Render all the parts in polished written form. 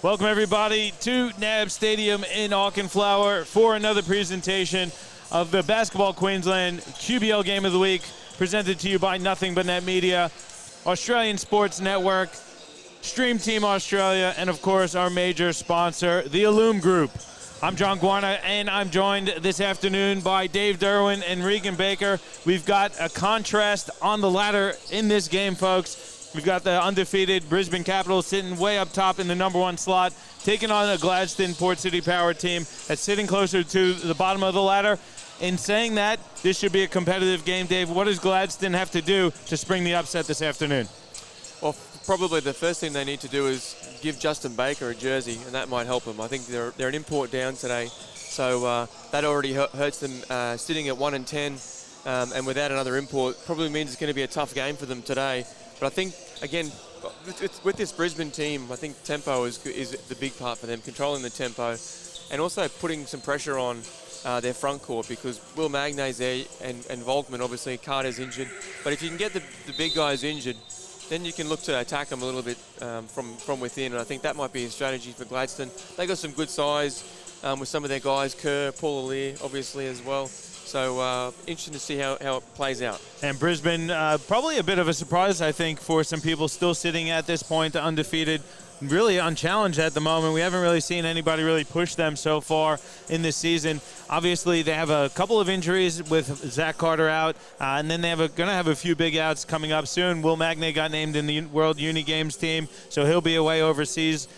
Welcome, everybody, to NAB Stadium in Auchenflower for another presentation of the Basketball Queensland QBL Game of the Week, presented to you by Nothing But Net Media, Australian Sports Network, Stream Team Australia, and, of course, our major sponsor, the Illume Group. I'm John Guarna, and I'm joined this afternoon by Dave Derwin and Regan Baker. We've got a contrast on the ladder in this game, folks. We've got the undefeated Brisbane Capitals sitting way up top in the #1 slot, taking on a Gladstone Port City Power team that's sitting closer to the bottom of the ladder. In saying that, this should be a competitive game. Dave, what does Gladstone have to do to spring the upset this afternoon? Well, probably the first thing they need to do is give Justin Baker a jersey, and that might help them. I think they're an import down today, so that already hurts them sitting at 1-10, and without another import, probably means it's going to be a tough game for them today. But I think, again, with this Brisbane team, I think tempo is the big part for them, controlling the tempo, and also putting some pressure on their front court, because Will Magnay's there and Volkman, obviously. Carter's injured. But if you can get the big guys injured, then you can look to attack them a little bit from within, and I think that might be a strategy for Gladstone. They got some good size with some of their guys, Kerr, Paul Lear, obviously, as well. So interesting to see how it plays out. And Brisbane, probably a bit of a surprise, I think, for some people still sitting at this point undefeated, really unchallenged at the moment. We haven't really seen anybody really push them so far in this season. Obviously, they have a couple of injuries with Zach Carter out, and then they're going to have a few big outs coming up soon. Will Magnay got named in the World Uni Games team, so he'll be away overseas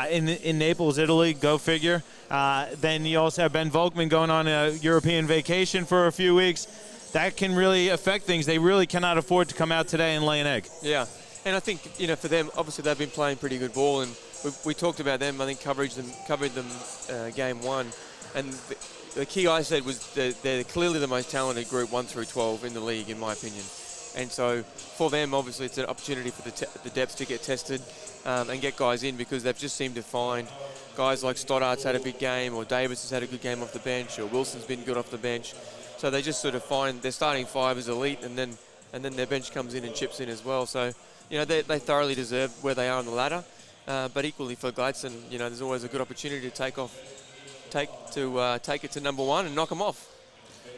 in Naples, Italy. Go figure. Then you also have Ben Volkman going on a European vacation for a few weeks. That can really affect things. They really cannot afford to come out today and lay an egg. Yeah, and I think, for them, obviously they've been playing pretty good ball, and we talked about them. I think covered them game one, and the key I said was they're clearly the most talented group 1 through 12 in the league, in my opinion. And so for them, obviously, it's an opportunity for the depth to get tested and get guys in, because they've just seemed to find guys like Stoddart's had a big game, or Davis has had a good game off the bench, or Wilson's been good off the bench. So they just sort of find their starting five is elite, and then their bench comes in and chips in as well. So, they thoroughly deserve where they are on the ladder. But equally for Gladstone, there's always a good opportunity to take it to #1 and knock them off.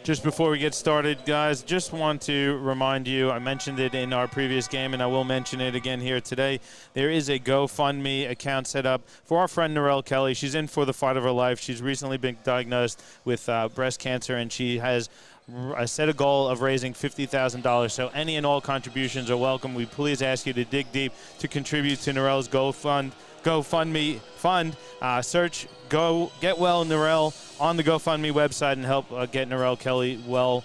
Just before we get started, guys, just want to remind you, I mentioned it in our previous game, and I will mention it again here today. There is a GoFundMe account set up for our friend Narelle Kelly. She's in for the fight of her life. She's recently been diagnosed with breast cancer, and she has set a goal of raising $50,000. So any and all contributions are welcome. We please ask you to dig deep to contribute to Narelle's GoFundMe fund. Search Go Get Well Narelle on the GoFundMe website and help get Narelle Kelly well,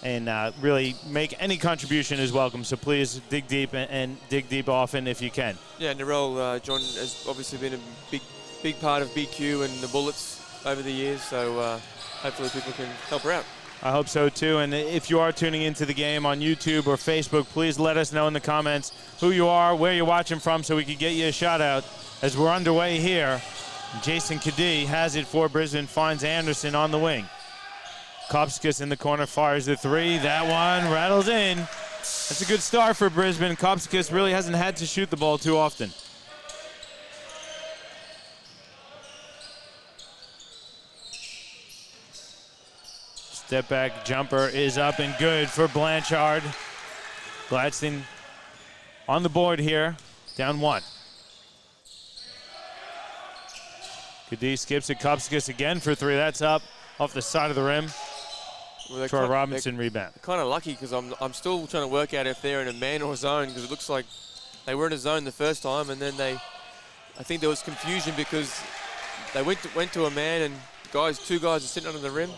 and really make any contribution is welcome. So please dig deep and dig deep often if you can. Yeah, Narelle, John, has obviously been a big part of BQ and the Bullets over the years, so hopefully people can help her out. I hope so too. And if you are tuning into the game on YouTube or Facebook, please let us know in the comments who you are, where you're watching from, so we can get you a shout out as we're underway here. Jason Kadee has it for Brisbane, finds Anderson on the wing. Kopskis in the corner, fires the three. That one rattles in. That's a good start for Brisbane. Kopskis really hasn't had to shoot the ball too often. Step back jumper is up and good for Blanchard. Gladstone on the board here, down 1. Kadee skips it. Kopskis again for 3. That's up off the side of the rim. Well, Troy Robinson rebound. Kind of lucky, because I'm still trying to work out if they're in a man or a zone, because it looks like they were in a zone the first time, and then I think there was confusion because they went to a man, and two guys are sitting under the rim.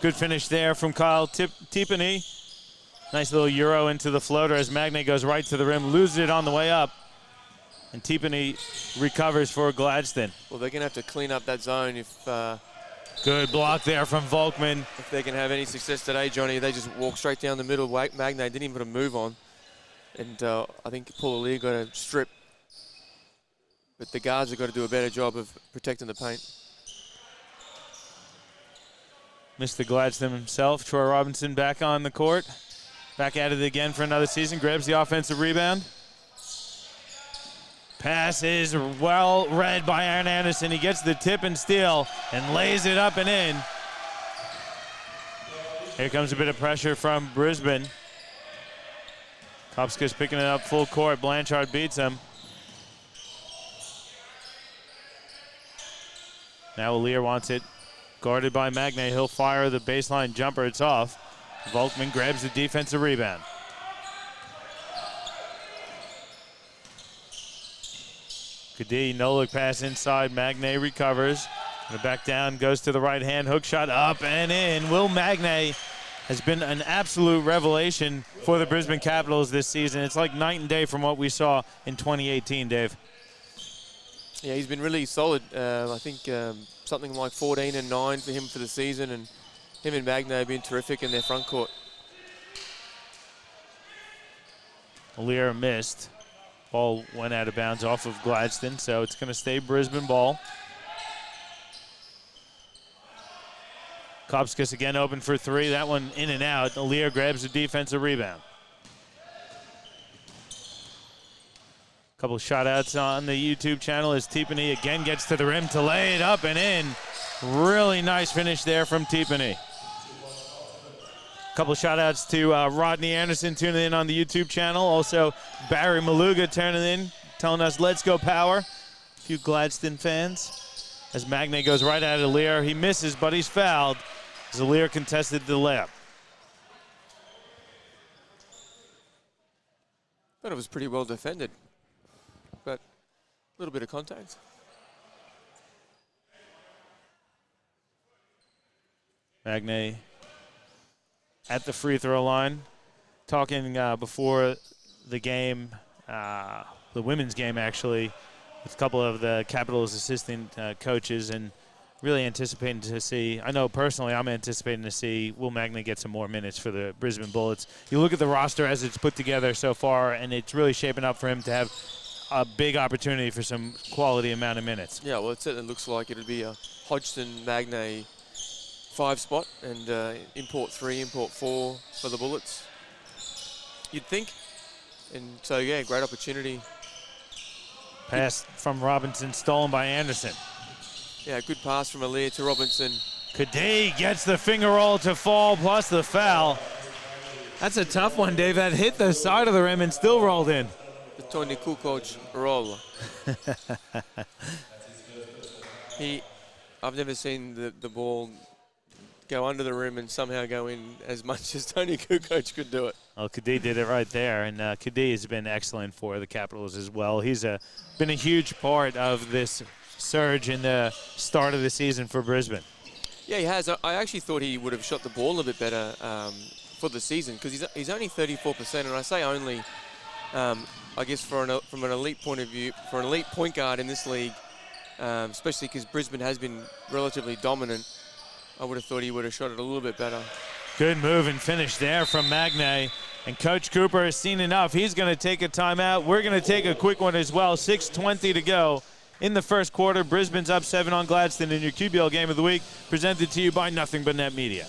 Good finish there from Kyle Tipeny. Nice little Euro into the floater as Magnay goes right to the rim, loses it on the way up. And Tipeny recovers for Gladstone. Well, they're going to have to clean up that zone if... Good block there from Volkman. If they can have any success today, Johnny, they just walk straight down the middle. Magnay didn't even put a move on. And I think Paul Lear got a strip. But the guards have got to do a better job of protecting the paint. Mr. Gladstone himself, Troy Robinson, back on the court. Back at it again for another season. Grabs the offensive rebound. Pass is well read by Aaron Anderson. He gets the tip and steal and lays it up and in. Here comes a bit of pressure from Brisbane. Kopska's picking it up full court. Blanchard beats him. Now Alier wants it. Guarded by Magne. He'll fire the baseline jumper. It's off. Volkman grabs the defensive rebound. Kadee, no-look pass inside. Magne recovers. And back down, goes to the right hand. Hook shot up and in. Will Magne has been an absolute revelation for the Brisbane Capitals this season. It's like night and day from what we saw in 2018, Dave. Yeah, he's been really solid. I think something like 14 and 9 for him for the season, and him and Magne have been terrific in their front court. Alier missed. Ball went out of bounds off of Gladstone, so it's going to stay Brisbane ball. Kopskas again open for three. That one in and out. Alier grabs the defensive rebound. Couple shot outs on the YouTube channel as Tipani again gets to the rim to lay it up and in. Really nice finish there from Tipani. Couple shout outs to Rodney Anderson tuning in on the YouTube channel. Also Barry Maluga turning in, telling us let's go Power. A few Gladstone fans. As Magne goes right at Alier. He misses, but he's fouled. As Alier contested the layup. Thought it was pretty well defended, but a little bit of contact. Magne at the free throw line. Talking before the game, the women's game actually, with a couple of the Capitals assistant coaches, and really anticipating to see, I know personally I'm anticipating to see Will Magne get some more minutes for the Brisbane Bullets. You look at the roster as it's put together so far, and it's really shaping up for him to have a big opportunity for some quality amount of minutes. Yeah, well, it certainly looks like it'll be a Hodgson-Magne 5 spot, and import 3, import 4 for the Bullets, you'd think. And so, yeah, great opportunity. Pass from Robinson, stolen by Anderson. Yeah, good pass from Alier to Robinson. Kadee gets the finger roll to fall, plus the foul. That's a tough one, Dave. That hit the side of the rim and still rolled in. The Tony Kukoc roll. I've never seen the ball go under the rim and somehow go in as much as Tony Kukoc could do it. Well, Kadee did it right there, and Kadee has been excellent for the Capitals as well. He's been a huge part of this surge in the start of the season for Brisbane. Yeah, he has. I actually thought he would have shot the ball a bit better for the season, because he's only 34%, and I say only, I guess from an elite point of view, for an elite point guard in this league, especially because Brisbane has been relatively dominant, I would have thought he would have shot it a little bit better. Good move and finish there from Magne. And Coach Cooper has seen enough. He's going to take a timeout. We're going to take a quick one as well. 6:20 to go in the first quarter. Brisbane's up 7 on Gladstone in your QBL Game of the Week, presented to you by Nothing But Net Media.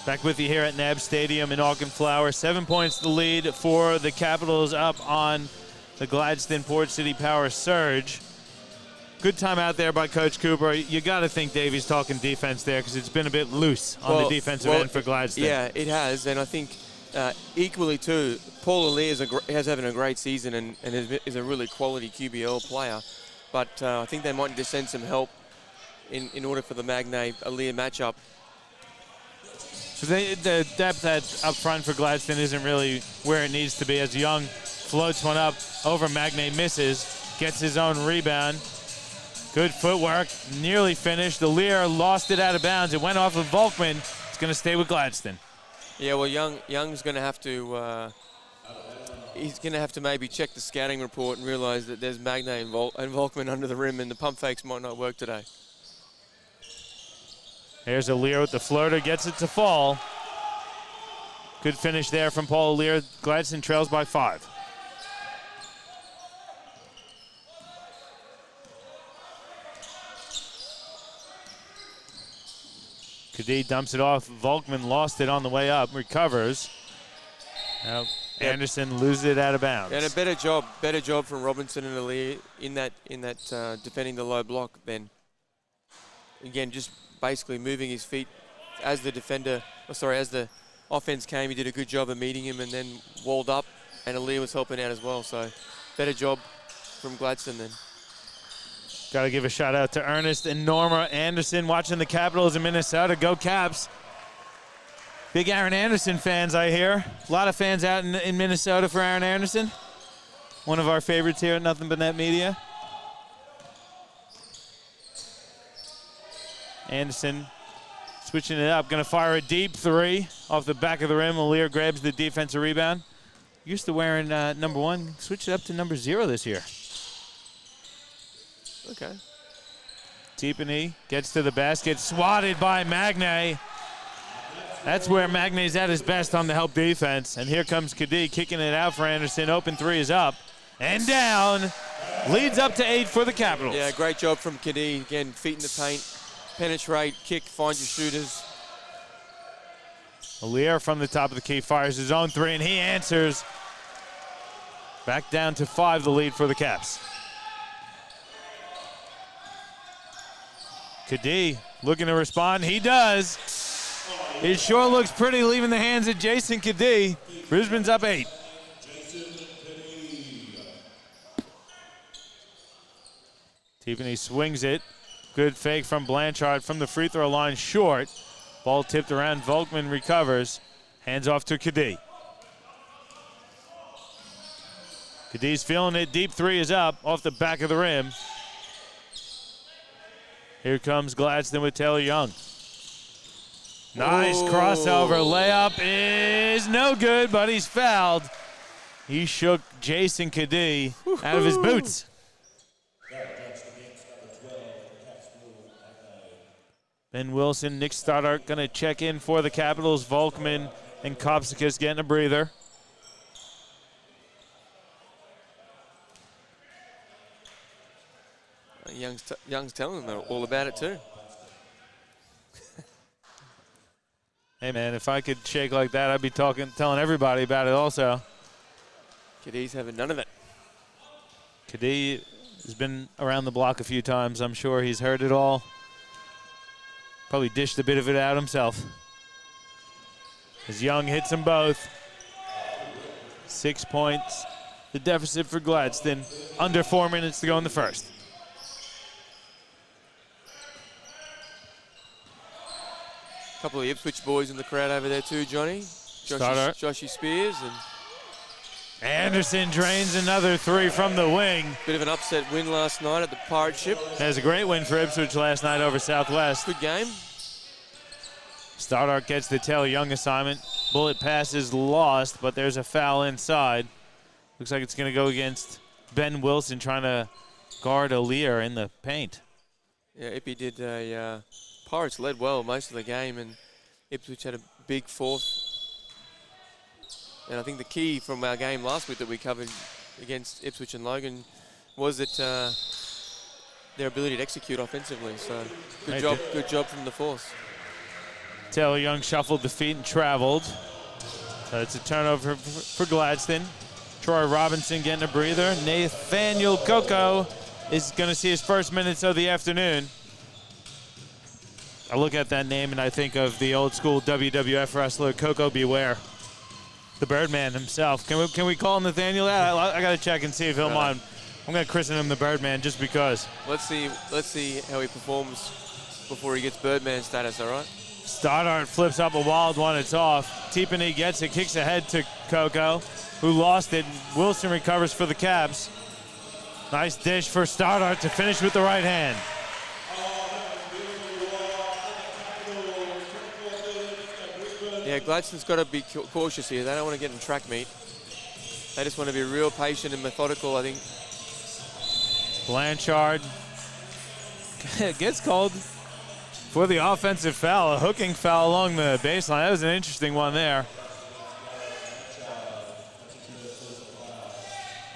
Back with you here at NAB Stadium in Auckland Flower. 7 points the lead for the Capitals up on the Gladstone Port City Power Surge. Good time out there by Coach Cooper. You got to think Davey's talking defense there, because it's been a bit loose on the defensive end for Gladstone. Yeah, it has, and I think equally too, Paul Ali has having a great season and is a really quality QBL player. But I think they might need to send some help in order for the Magnay-Ali matchup. So the depth up front for Gladstone isn't really where it needs to be, as Young floats one up over Magnay, misses, gets his own rebound. Good footwork, nearly finished. The Lear lost it out of bounds. It went off of Volkman. It's going to stay with Gladstone. Yeah, well, Young's going to have to. He's going to have to maybe check the scouting report and realize that there's Magnay and Volkman under the rim, and the pump fakes might not work today. Here's Lear with the floater, gets it to fall. Good finish there from Paul Lear. Gladstone trails by 5. Kadee dumps it off. Volkman lost it on the way up, recovers. Now Anderson loses it out of bounds. And a better job from Robinson and Ali in that defending the low block, Ben. Again, just basically moving his feet as the as the offense came. He did a good job of meeting him and then walled up, and Ali was helping out as well. So better job from Gladstone then. Got to give a shout out to Ernest and Norma Anderson watching the Capitals in Minnesota. Go Caps. Big Aaron Anderson fans, I hear. A lot of fans out in Minnesota for Aaron Anderson. One of our favorites here at Nothing But Net Media. Anderson switching it up. Going to fire a deep 3 off the back of the rim. Lear grabs the defensive rebound. Used to wearing number 1. Switched it up to number 0 this year. Okay. Tiepany gets to the basket, swatted by Magnay. That's where Magnay's at his best on the help defense. And here comes Kadee kicking it out for Anderson. Open 3 is up and down. Leads up to 8 for the Capitals. Yeah, great job from Kadee. Again, feet in the paint, penetrate, kick, find your shooters. Lear from the top of the key fires his own 3, and he answers. Back down to 5, the lead for the Caps. Kadee looking to respond. He does. It sure looks pretty leaving the hands of Jason Kadee. Brisbane's up 8. Tiepany swings it. Good fake from Blanchard from the free throw line, short. Ball tipped around. Volkman recovers. Hands off to Kadee. Kadee's feeling it. Deep 3 is up off the back of the rim. Here comes Gladstone with Taylor Young. Nice crossover layup is no good, but he's fouled. He shook Jason Kadee out of his boots. Ben Wilson, Nick Stoddart going to check in for the Capitals. Volkman and Kopsikas getting a breather. Young's telling them all about it too. Hey man, if I could shake like that, I'd be telling everybody about it also. Kadee's having none of it. Kadee has been around the block a few times. I'm sure he's heard it all. Probably dished a bit of it out himself. As Young hits them both. 6 points. The deficit for Gladstone. Under 4 minutes to go in the first. Couple of Ipswich boys in the crowd over there too, Johnny. Joshy Spears. And Anderson drains another 3 from the wing. Bit of an upset win last night at the Pirate Ship. That was a great win for Ipswich last night over Southwest. Good game. Stoddart gets the Taylor Young assignment. Bullet pass is lost, but there's a foul inside. Looks like it's going to go against Ben Wilson trying to guard Lear in the paint. Yeah, Ippy did a... Pirates led well most of the game, and Ipswich had a big 4th. And I think the key from our game last week that we covered against Ipswich and Logan was that their ability to execute offensively. So good job from the force. Taylor Young shuffled the feet and traveled. So it's a turnover for Gladstone. Troy Robinson getting a breather. Nathaniel Coco is going to see his first minutes of the afternoon. I look at that name and I think of the old school WWF wrestler Coco Beware. the Birdman himself. Can we call him Nathaniel? I got to check and see if he'll mind. I'm going to christen him the Birdman just because. Let's see how he performs before he gets Birdman status, all right? Stoddart flips up a wild one. It's off. Tiffany gets it, kicks ahead to Coco, who lost it. Wilson recovers for the Caps. Nice dish for Stoddart to finish with the right hand. Yeah, Gladstone's got to be cautious here. They don't want to get in track meet. They just want to be real patient and methodical, I think. Blanchard gets called for the offensive foul, a hooking foul along the baseline. That was an interesting one there.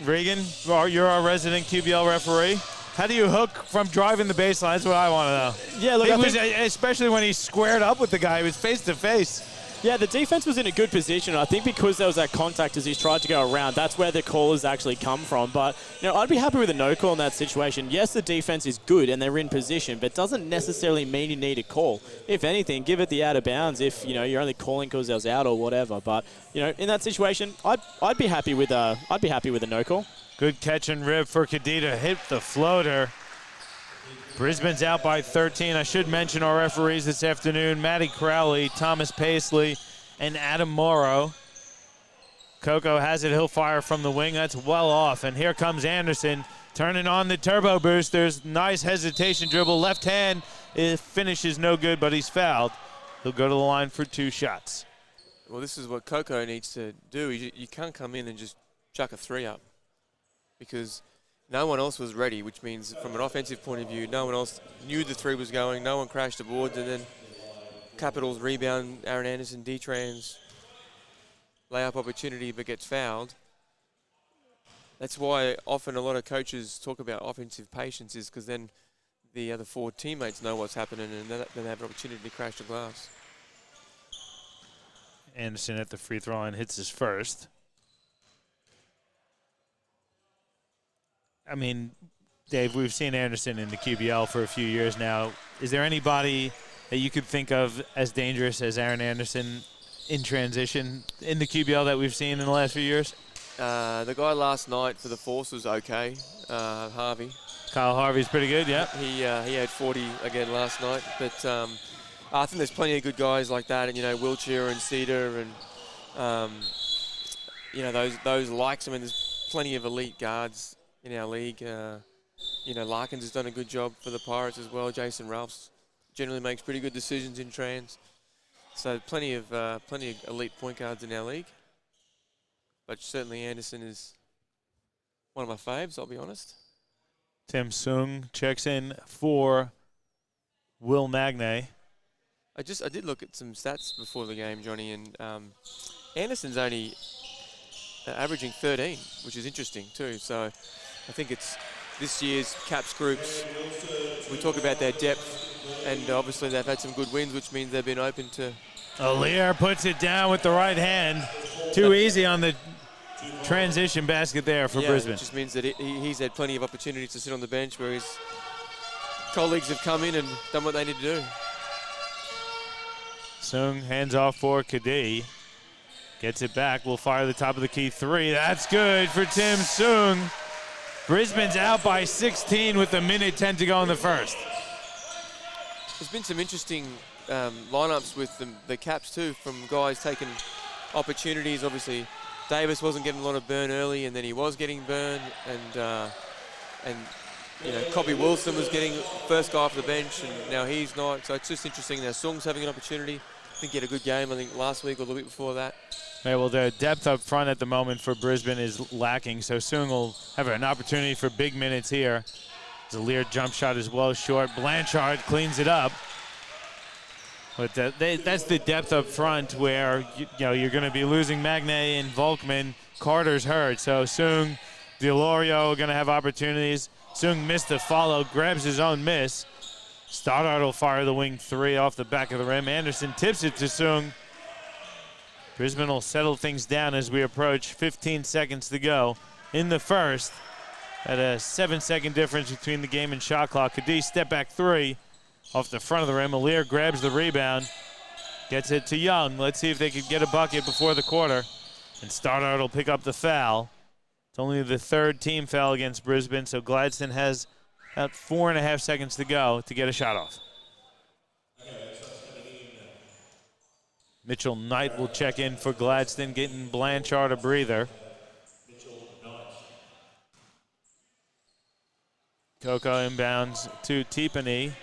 Regan, you're our resident QBL referee. How do you hook from driving the baseline? That's what I want to know. Yeah, look, especially when he squared up with the guy. He was face to face. Yeah, the defense was in a good position. I think because there was that contact as he's tried to go around, that's where the callers actually come from. But, I'd be happy with a no call in that situation. Yes, the defense is good and they're in position, but doesn't necessarily mean you need a call. If anything, give it the out of bounds if, you're only calling because I was out or whatever. But, in that situation, I'd be happy with a no call. Good catch and rib for Kadita. Hit the floater. Brisbane's out by 13. I should mention our referees this afternoon, Matty Crowley, Thomas Paisley, and Adam Morrow. Coco has it. He'll fire from the wing. That's well off. And here comes Anderson turning on the turbo boosters. Nice hesitation dribble. Left hand. It finishes no good, but he's fouled. He'll go to the line for 2 shots. Well, this is what Coco needs to do. You can't come in and just chuck a 3 up because no one else was ready, which means from an offensive point of view, no one else knew the 3 was going. No one crashed the boards, and then Capitals rebound, Aaron Anderson, D-trans, layup opportunity, but gets fouled. That's why often a lot of coaches talk about offensive patience, is because then the other 4 teammates know what's happening, and then they have an opportunity to crash the glass. Anderson at the free throw line hits his first. I mean, Dave, we've seen Anderson in the QBL for a few years now. Is there anybody that you could think of as dangerous as Aaron Anderson in transition in the QBL that we've seen in the last few years? The guy last night for the Force was okay, Harvey. Kyle Harvey's pretty good, yeah. He had 40 again last night, but I think there's plenty of good guys like that, and Wiltshire and Cedar and those likes. I mean, there's plenty of elite guards in our league. Larkins has done a good job for the Pirates as well. Jason Ralphs generally makes pretty good decisions in trans. So plenty of elite point guards in our league. But certainly Anderson is one of my faves, I'll be honest. Tim Sung checks in for Will Magnay. I did look at some stats before the game, Johnny, and Anderson's only averaging 13, which is interesting too. So I think it's this year's Caps groups. We talk about their depth, and obviously they've had some good wins, which means they've been open to. Alier puts it down with the right hand. Too easy on the transition basket there for Brisbane. It just means that he's had plenty of opportunities to sit on the bench where his colleagues have come in and done what they need to do. Sung hands off for Kadee. Gets it back. Will fire the top of the key 3. That's good for Tim Sung. Brisbane's out by 16 with 1:10 to go in the first. There's been some interesting lineups with the Caps too, from guys taking opportunities. Obviously, Davis wasn't getting a lot of burn early, and then he was getting burn, and Cobby Wilson was getting first guy off the bench, and now he's not. So it's just interesting. Now Sung's having an opportunity. I think he had a good game, I think, last week or the week before that. Yeah, well, the depth up front at the moment for Brisbane is lacking, so Sung will have an opportunity for big minutes here. Zalier jump shot is well short. Blanchard cleans it up. But that's the depth up front where you're going to be losing Magnay and Volkman. Carter's hurt, so Sung, Delorio are going to have opportunities. Sung missed the follow, grabs his own miss. Stoddart will fire the wing 3 off the back of the rim. Anderson tips it to Sung. Brisbane will settle things down as we approach 15 seconds to go in the first. At a 7-second difference between the game and shot clock. Kadee step back 3 off the front of the rim. Alier grabs the rebound, gets it to Young. Let's see if they could get a bucket before the quarter. And Stoddard will pick up the foul. It's only the third team foul against Brisbane, so Gladstone has about 4.5 seconds to go to get a shot off. Mitchell Knight will check in for Gladstone, getting Blanchard a breather. Coco inbounds to Tiffany.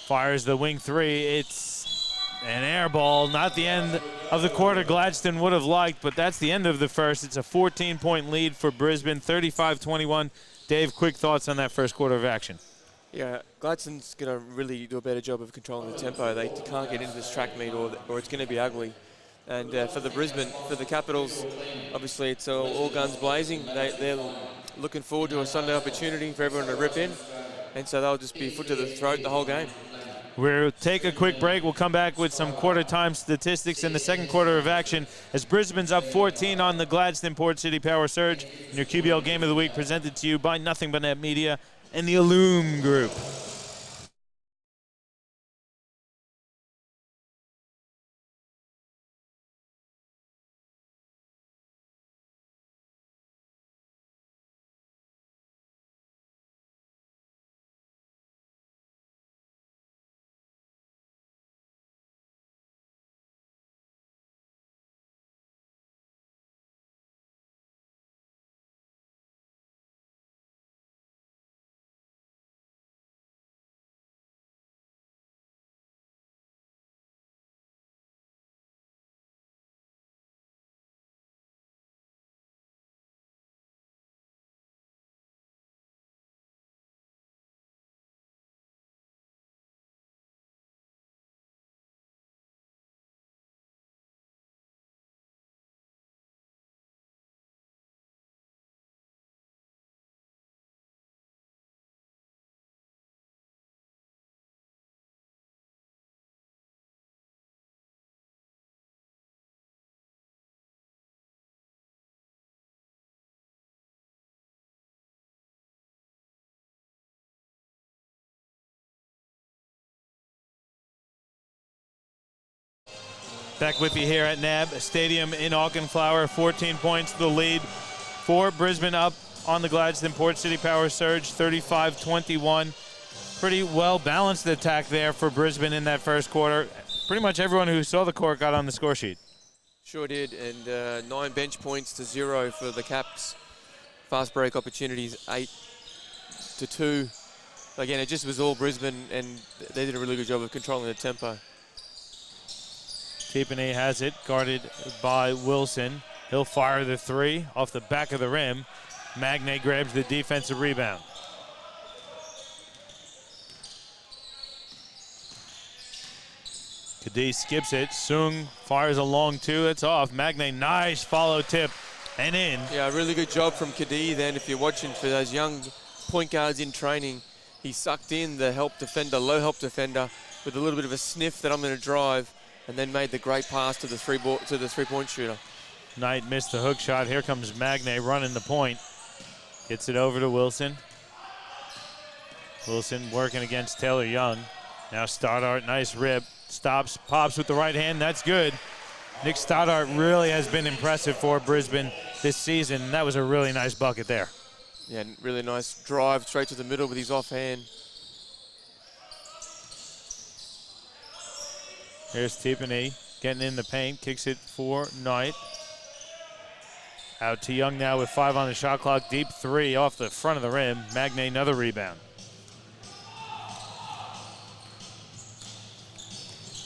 Fires the wing three. It's an air ball. Not the end of the quarter Gladstone would have liked, but that's the end of the first. It's a 14-point lead for Brisbane, 35-21. Dave, quick thoughts on that first quarter of action? Yeah, Gladstone's going to really do a better job of controlling the tempo. They can't get into this track meet or it's going to be ugly. And for the Capitals, obviously it's all guns blazing. They're looking forward to a Sunday opportunity for everyone to rip in. And so they'll just be foot to the throat the whole game. We'll take a quick break. We'll come back with some quarter-time statistics in the second quarter of action as Brisbane's up 14 on the Gladstone Port City Power Surge. In your QBL Game of the Week presented to you by Nothing But Net Media and the Illume Group. Back with you here at NAB Stadium in Auchenflower. 14 points the lead for Brisbane up on the Gladstone Port City Power Surge, 35-21. Pretty well-balanced attack there for Brisbane in that first quarter. Pretty much everyone who saw the court got on the score sheet. Sure did, and 9 bench points to 0 for the Caps. Fast break opportunities, 8-2. Again, it just was all Brisbane, and they did a really good job of controlling the tempo. Tiffany has it, guarded by Wilson. He'll fire the three off the back of the rim. Magne grabs the defensive rebound. Kadee skips it. Sung fires a long two. It's off. Magne, nice follow tip and in. Yeah, really good job from Kadee then. If you're watching for those young point guards in training, he sucked in the help defender, low help defender, with a little bit of a sniff that I'm going to drive, and then made the great pass to the three-point shooter. Knight missed the hook shot. Here comes Magne running the point. Gets it over to Wilson. Wilson working against Taylor Young. Now Stoddard, nice rip. Stops, pops with the right hand. That's good. Nick Stoddard really has been impressive for Brisbane this season. That was a really nice bucket there. Yeah, really nice drive straight to the middle with his offhand. Here's Tiffany getting in the paint, kicks it for Knight. Out to Young now with 5 on the shot clock. Deep three off the front of the rim. Magne another rebound.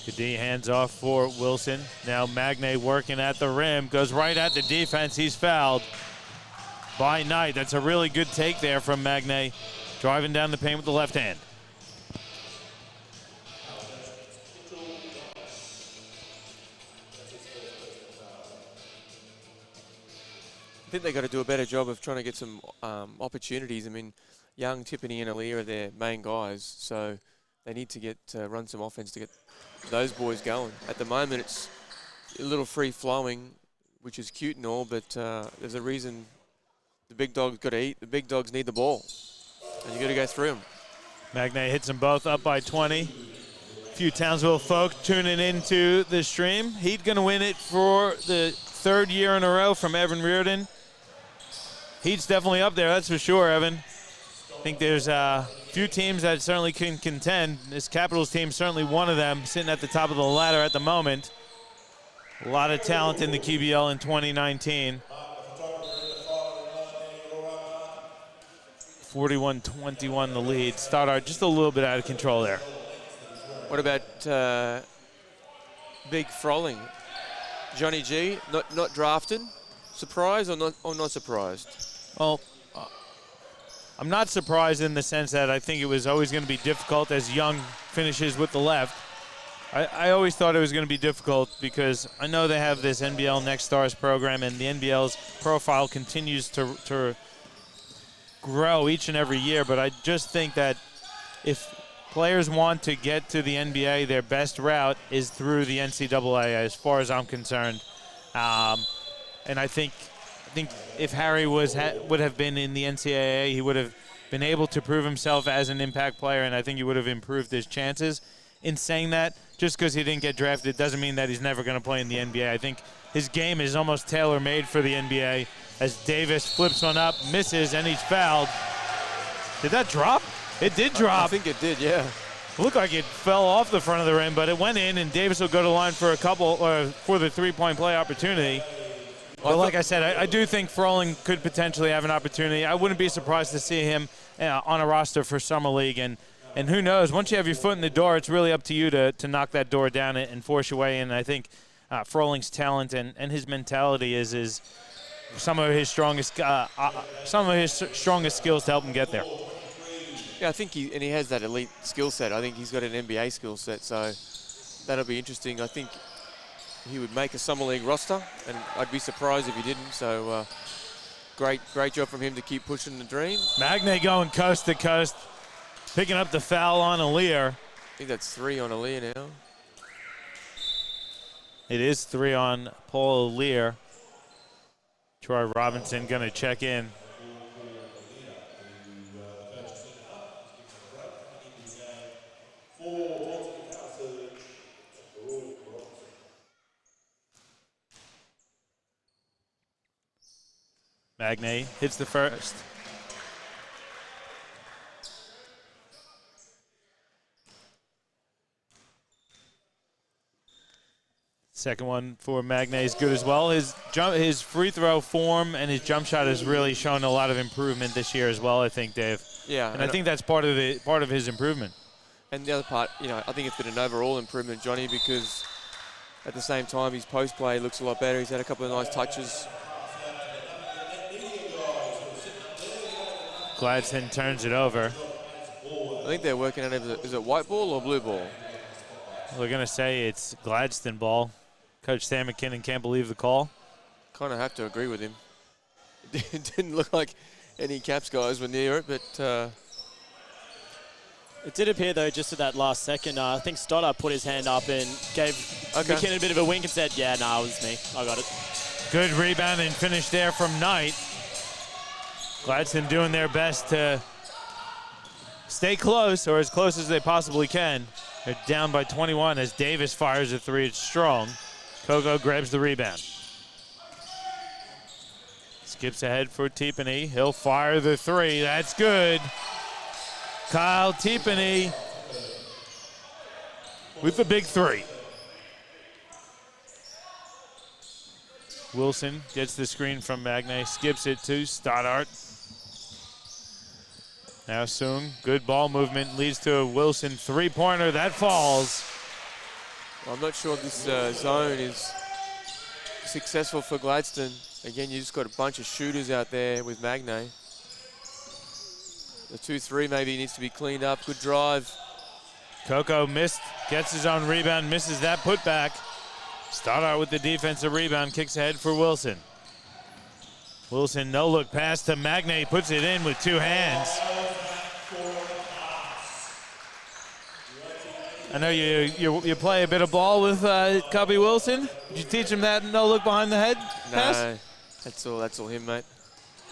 Kadee hands off for Wilson. Now Magne working at the rim, goes right at the defense. He's fouled by Knight. That's a really good take there from Magne, driving down the paint with the left hand. I think they've got to do a better job of trying to get some opportunities. I mean, Young, Tiffany, and Aaliyah are their main guys, so they need to get run some offense to get those boys going. At the moment, it's a little free-flowing, which is cute and all, but there's a reason the big dog's got to eat. The big dogs need the ball, and you got to go through them. Magne hits them both up by 20. A few Townsville folk tuning into the stream. Heat going to win it for the third year in a row from Evan Reardon. Heat's definitely up there, that's for sure, Evan. I think there's a few teams that certainly can contend. This Capitals team is certainly one of them, sitting at the top of the ladder at the moment. A lot of talent in the QBL in 2019. 41-21 the lead. Stoddard just a little bit out of control there. What about Big Froling? Johnny G, not drafted. Surprised or not surprised? Well, I'm not surprised in the sense that I think it was always going to be difficult as Young finishes with the left. I always thought it was going to be difficult because I know they have this NBL Next Stars program, and the NBL's profile continues to grow each and every year, but I just think that if players want to get to the NBA, their best route is through the NCAA as far as I'm concerned. And I think if Harry would have been in the NCAA, he would have been able to prove himself as an impact player, and I think he would have improved his chances. In saying that, just because he didn't get drafted doesn't mean that he's never going to play in the NBA. I think his game is almost tailor-made for the NBA as Davis flips one up, misses, and he's fouled. Did that drop? It did drop. I think it did, yeah. It looked like it fell off the front of the rim, but it went in, and Davis will go to the line for for the three-point play opportunity. But like I said, I do think Froling could potentially have an opportunity. I wouldn't be surprised to see him on a roster for Summer League. And who knows, once you have your foot in the door, it's really up to you to knock that door down and force your way in. And I think Froling's talent and his mentality is some of his strongest skills to help him get there. Yeah, I think he has that elite skill set. I think he's got an NBA skill set, so that'll be interesting. I think he would make a Summer League roster, and I'd be surprised if he didn't. So great job from him to keep pushing the dream. Magne going coast to coast, picking up the foul on Aaliyah. I think that's 3 on Aaliyah now. It is 3 on Paul Aaliyah. Troy Robinson going to check in. Magne hits the first. Second one for Magne is good as well. His free throw form and his jump shot has really shown a lot of improvement this year as well, I think, Dave. Yeah. And I think that's part of his improvement. And the other part, I think it's been an overall improvement, Johnny, because at the same time his post play looks a lot better. He's had a couple of nice touches. Gladstone turns it over. I think they're working on is it white ball or blue ball? We're going to say it's Gladstone ball. Coach Sam McKinnon can't believe the call. Kind of have to agree with him. It didn't look like any Caps guys were near it, but... It did appear, though, just at that last second, I think Stoddard put his hand up and gave McKinnon a bit of a wink and said, yeah, nah, it was me. I got it. Good rebound and finish there from Knight. Gladstone doing their best to stay close, or as close as they possibly can. They're down by 21 as Davis fires a 3. It's strong. Coco grabs the rebound. Skips ahead for Tippany. He'll fire the 3. That's good. Kyle Tippany with the big 3. Wilson gets the screen from Magne, skips it to Stoddard. Now Soong, good ball movement, leads to a Wilson three-pointer. That falls. I'm not sure this zone is successful for Gladstone. Again, you just got a bunch of shooters out there with Magne. The 2-3 maybe needs to be cleaned up. Good drive. Coco missed, gets his own rebound, misses that putback. Stoddard with the defensive rebound, kicks ahead for Wilson. Wilson, no look pass to Magne, puts it in with 2 hands. I know you play a bit of ball with Cubby Wilson. Did you teach him that no look behind the head pass? No, that's all him, mate.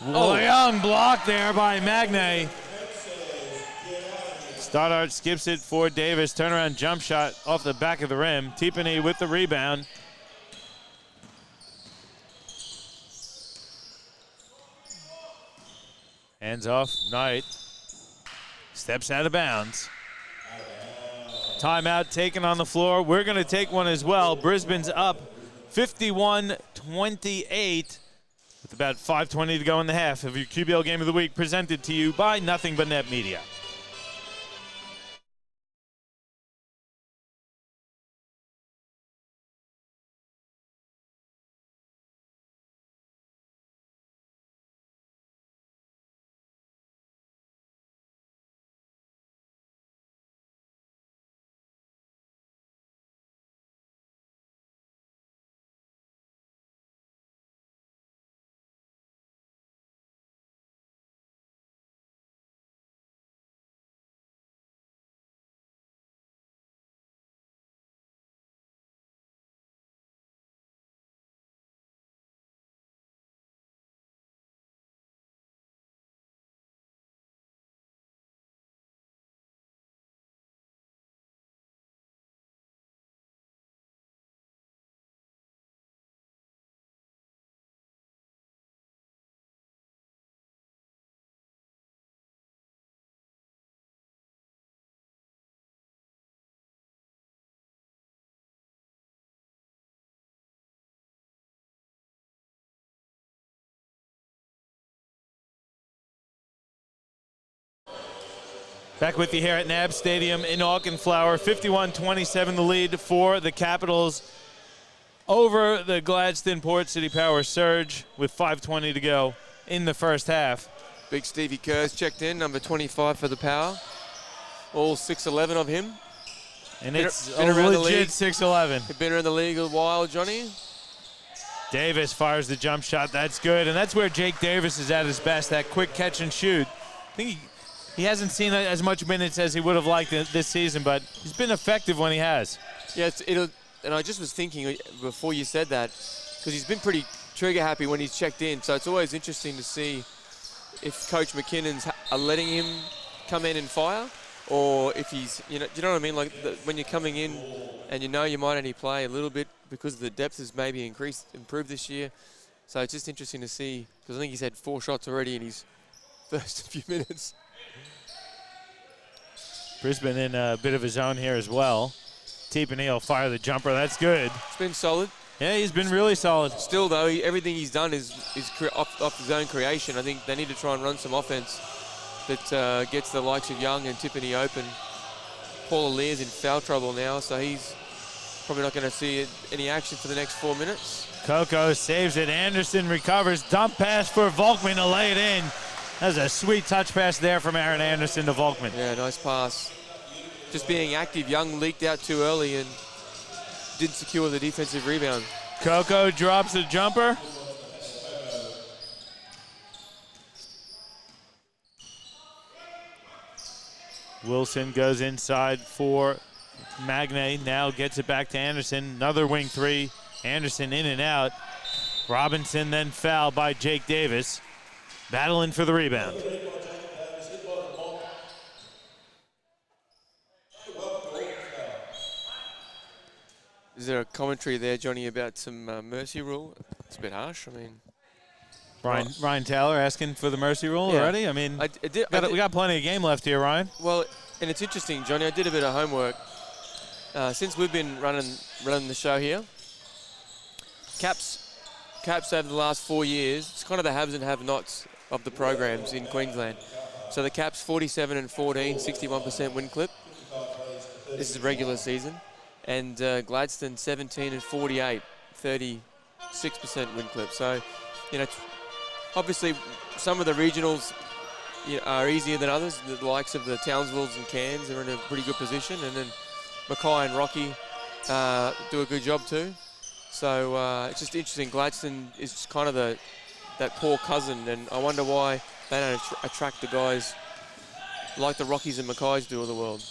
Young block there by Magne. Stoddard skips it for Davis. Turnaround jump shot off the back of the rim. Tippany with the rebound. Hands off, Knight. Steps out of bounds. Timeout taken on the floor. We're going to take one as well. Brisbane's up 51-28 with about 5:20 to go in the half of your QBL Game of the Week, presented to you by Nothing But Net Media. Back with you here at NAB Stadium in Auchenflower. 51-27 the lead for the Capitals over the Gladstone Port City Power Surge with 5:20 to go in the first half. Big Stevie Kerr's checked in, number 25 for the Power. All 6'11" of him. And it's a legit 6'11". He's been around the league a while, Johnny. Davis fires the jump shot. That's good. And that's where Jake Davis is at his best, that quick catch and shoot. I think he hasn't seen as much minutes as he would have liked this season, but he's been effective when he has. Yeah, and I just was thinking before you said that, because he's been pretty trigger happy when he's checked in, so it's always interesting to see if Coach McKinnon's are letting him come in and fire, or if he's, do you know what I mean? Like when you're coming in and you might only play a little bit because the depth has maybe improved this year. So it's just interesting to see, because I think he's had 4 shots already in his first few minutes. Brisbane in a bit of a zone here as well. Tiepany will fire the jumper. That's good. It's been solid. Yeah, he's been really solid. Still, though, everything he's done is off his own creation. I think they need to try and run some offense that gets the likes of Young and Tiepany open. Paul Lear's in foul trouble now, so he's probably not going to see any action for the next 4 minutes. Coco saves it. Anderson recovers. Dump pass for Volkman to lay it in. That's a sweet touch pass there from Aaron Anderson to Volkman. Yeah, nice pass. Just being active. Young leaked out too early and didn't secure the defensive rebound. Coco drops the jumper. Wilson goes inside for Magne. Now gets it back to Anderson. Another wing three. Anderson in and out. Robinson then fouled by Jake Davis. Battling for the rebound. Is there a commentary there, Johnny, about some mercy rule? It's a bit harsh. I mean, Ryan Taylor asking for the mercy rule already? I mean, we got plenty of game left here, Ryan. Well, and it's interesting, Johnny. I did a bit of homework. Since we've been running the show here, Caps over the last 4 years, it's kind of the haves and have-nots of the programs in Queensland. So the Caps 47-14, 61% win clip. This is regular season. And Gladstone 17-48, 36% win clip. So, obviously some of the regionals are easier than others. The likes of the Townsvilles and Cairns are in a pretty good position. And then Mackay and Rocky do a good job too. So it's just interesting. Gladstone is kind of that poor cousin, and I wonder why they don't attract the guys like the Rockies and Mackays do of the world.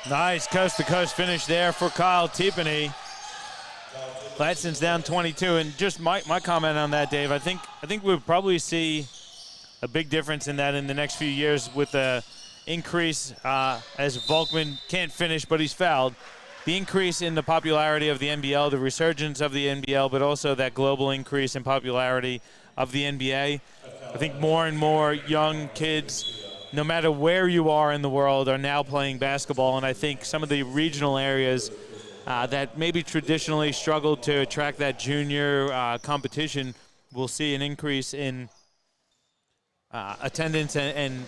Nice coast-to-coast finish there for Kyle Tiepany. Gladstone's down 22, and just my comment on that, Dave, I think we'll probably see a big difference in that in the next few years with the increase as Volkman can't finish, but he's fouled. The increase in the popularity of the NBL, the resurgence of the NBL, but also that global increase in popularity of the NBA. I think more and more young kids, no matter where you are in the world, are now playing basketball. And I think some of the regional areas that maybe traditionally struggled to attract that junior competition will see an increase in attendance and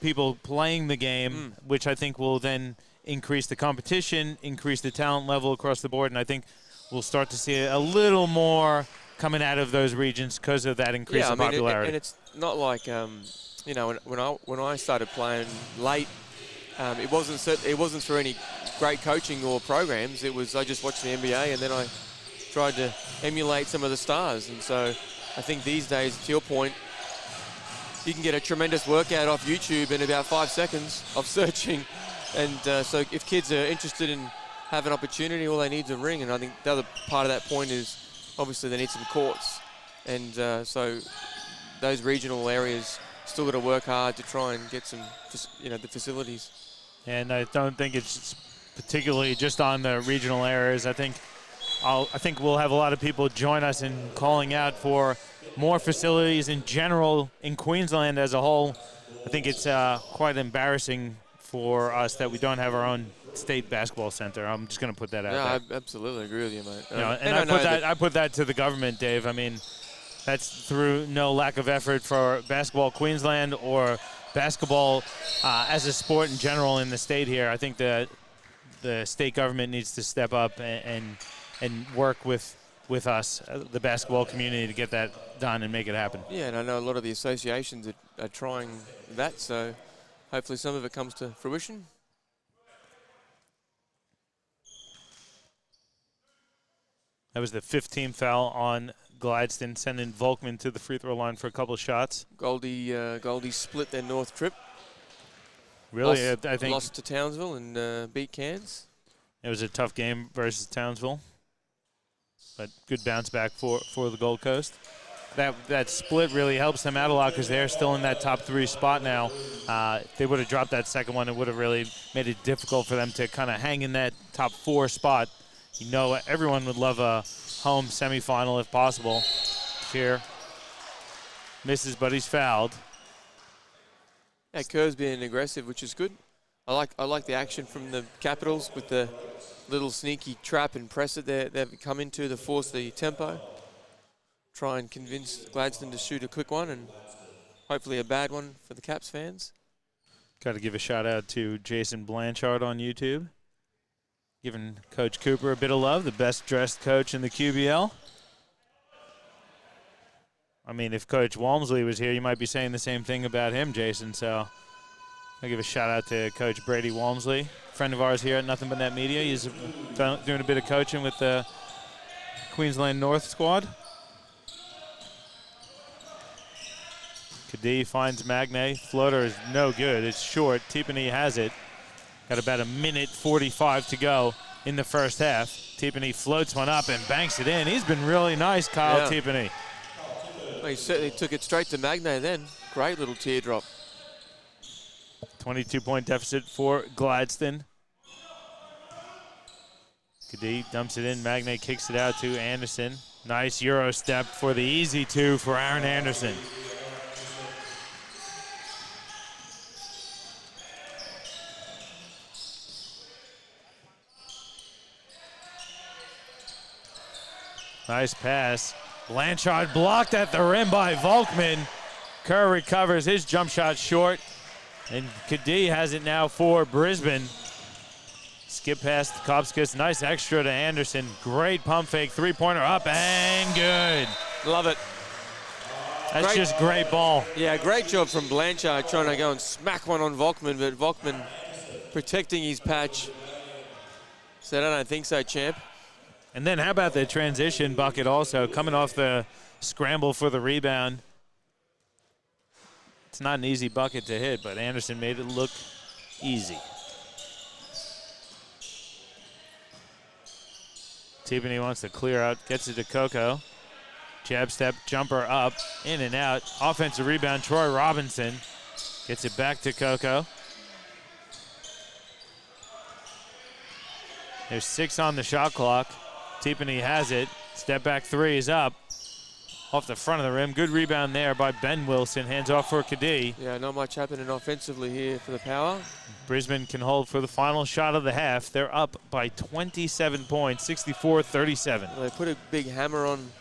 people playing the game, which I think will then increase the competition, increase the talent level across the board, and I think we'll start to see a little more coming out of those regions because of that increase in popularity. And it's not like you know, when I started playing late, it wasn't for any great coaching or programs. It was I just watched the NBA and then I tried to emulate some of the stars. And so I think these days, to your point, you can get a tremendous workout off YouTube in about 5 seconds of searching. And so if kids are interested in have an opportunity, all they need is a ring. And I think the other part of that point is obviously they need some courts. And so those regional areas still got to work hard to try and get some, the facilities. And I don't think it's particularly just on the regional areas. I think we'll have a lot of people join us in calling out for more facilities in general in Queensland as a whole. I think it's quite embarrassing for us that we don't have our own state basketball center. I'm just going to put that out there. I absolutely agree with you, mate. I put that to the government, Dave. I mean, that's through no lack of effort for Basketball Queensland or basketball as a sport in general in the state here. I think the state government needs to step up and work with us, the basketball community, to get that done and make it happen. Yeah, and I know a lot of the associations are trying that, so hopefully some of it comes to fruition. That was the 15th foul on Gladstone, sending Volkman to the free throw line for a couple of shots. Goldie split their north trip. Really, I think lost to Townsville and beat Cairns. It was a tough game versus Townsville, but good bounce back for the Gold Coast. That split really helps them out a lot because they're still in that top 3 spot now. If they would have dropped that second one, it would have really made it difficult for them to kind of hang in that top 4 spot. You know, everyone would love a home semifinal if possible. Here, misses, but he's fouled. Yeah, Kerr's being aggressive, which is good. I like the action from the Capitals with the little sneaky trap and press that they've come into to force the tempo. Try and convince Gladstone to shoot a quick one and hopefully a bad one for the Caps fans. Got to give a shout out to Jason Blanchard on YouTube, giving Coach Cooper a bit of love, the best dressed coach in the QBL. I mean, if Coach Walmsley was here, you might be saying the same thing about him, Jason. So I'll give a shout out to Coach Brady Walmsley, friend of ours here at Nothing But Net Media. He's doing a bit of coaching with the Queensland North squad. Kadee finds Magne. Floater is no good. It's short. Tipene has it. Got about 1:45 to go in the first half. Tipene floats one up and banks it in. He's been really nice, Kyle Tipene. Well, he certainly took it straight to Magne then. Great little teardrop. 22-point deficit for Gladstone. Kadee dumps it in. Magne kicks it out to Anderson. Nice Euro step for the easy 2 for Aaron Anderson. Nice pass. Blanchard blocked at the rim by Volkman. Kerr recovers his jump shot short. And Kadee has it now for Brisbane. Skip past Kopskis. Nice extra to Anderson. Great pump fake. 3-pointer up and good. Love it. That's just great ball. Yeah, great job from Blanchard trying to go and smack one on Volkman, but Volkman protecting his patch. Said, I don't think so, champ. And then how about the transition bucket also, coming off the scramble for the rebound. It's not an easy bucket to hit, but Anderson made it look easy. Tipene wants to clear out, gets it to Coco. Jab step, jumper up, in and out. Offensive rebound, Troy Robinson gets it back to Coco. There's 6 on the shot clock. Tipene has it. Step back 3 is up. off the front of the rim. Good rebound there by Ben Wilson. Hands off for Kadee. Yeah, not much happening offensively here for the Power. Brisbane can hold for the final shot of the half. They're up by 27 points, 64-37. Well, they put a big hammer on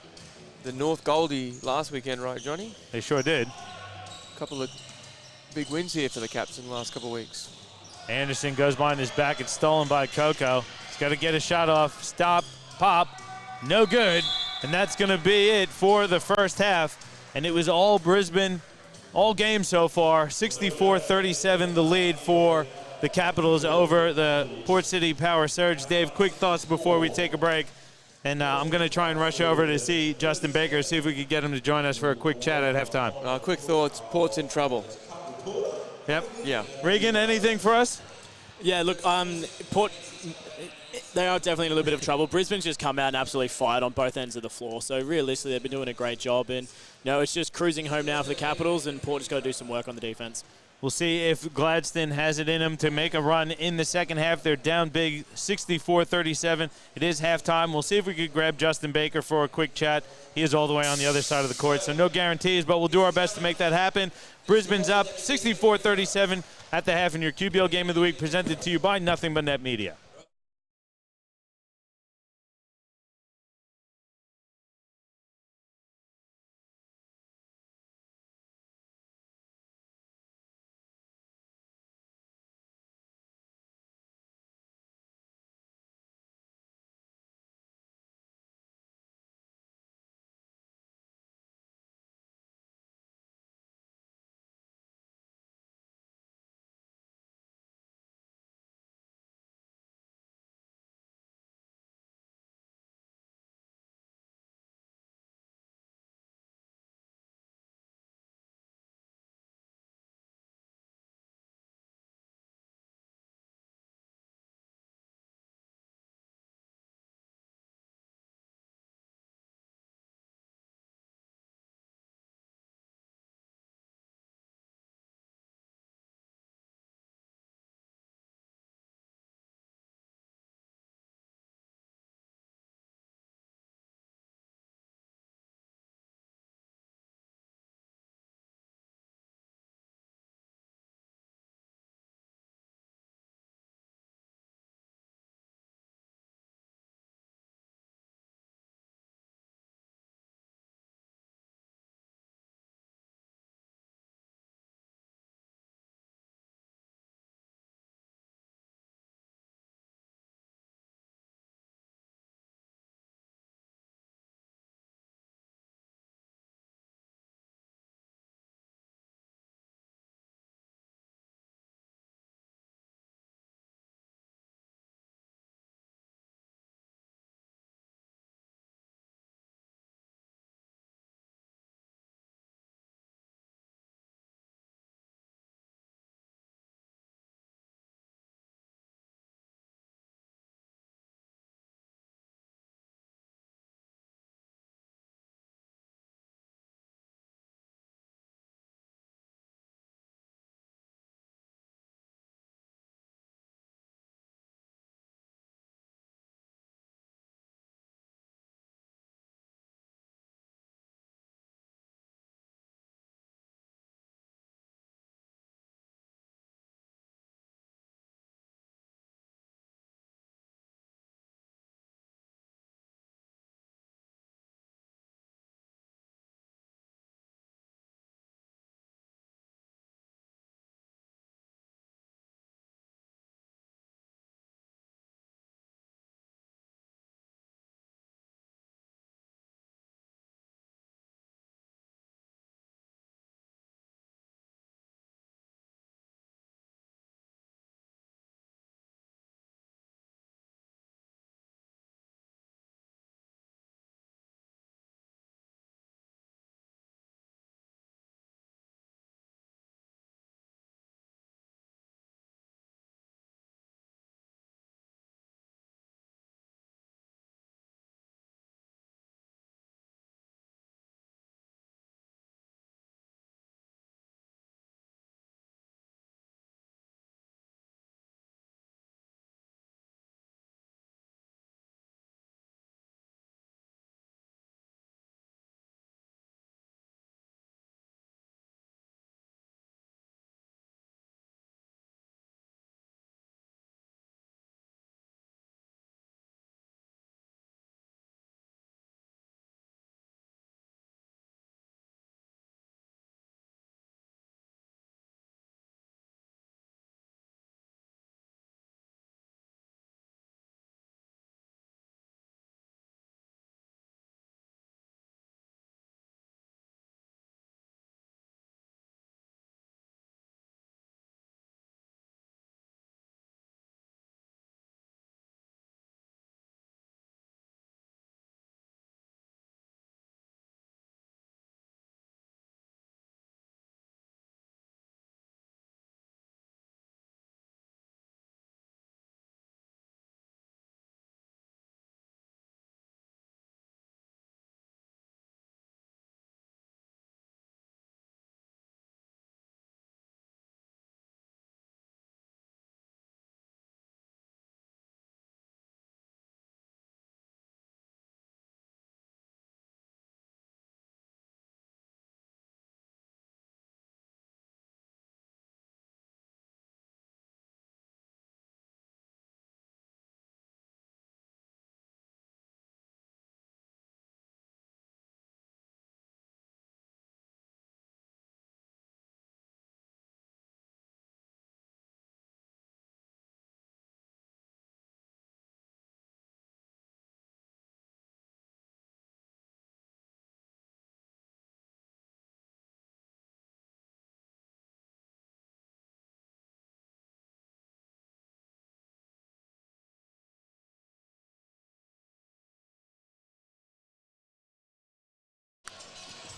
the North Goldie last weekend, right, Johnny? They sure did. A couple of big wins here for the Caps in the last couple of weeks. Anderson goes behind his back. It's stolen by Coco. He's got to get a shot off. Stop, pop, no good. And that's going to be it for the first half. And it was all Brisbane, all game so far. 64-37 the lead for the Capitals over the Port City Power Surge. Dave, quick thoughts before we take a break. And I'm going to try and rush over to see Justin Baker, see if we could get him to join us for a quick chat at halftime. Quick thoughts, Port's in trouble. Yep. Yeah. Regan, anything for us? Yeah, look, Port, they are definitely in a little bit of trouble. Brisbane's just come out and absolutely fired on both ends of the floor. So realistically, they've been doing a great job. And, it's just cruising home now for the Capitals, and Port just got to do some work on the defense. We'll see if Gladstone has it in him to make a run in the second half. They're down big, 64-37. It is halftime. We'll see if we could grab Justin Baker for a quick chat. He is all the way on the other side of the court, so no guarantees, but we'll do our best to make that happen. Brisbane's up 64-37 at the half in your QBL Game of the Week, presented to you by Nothing But Net Media.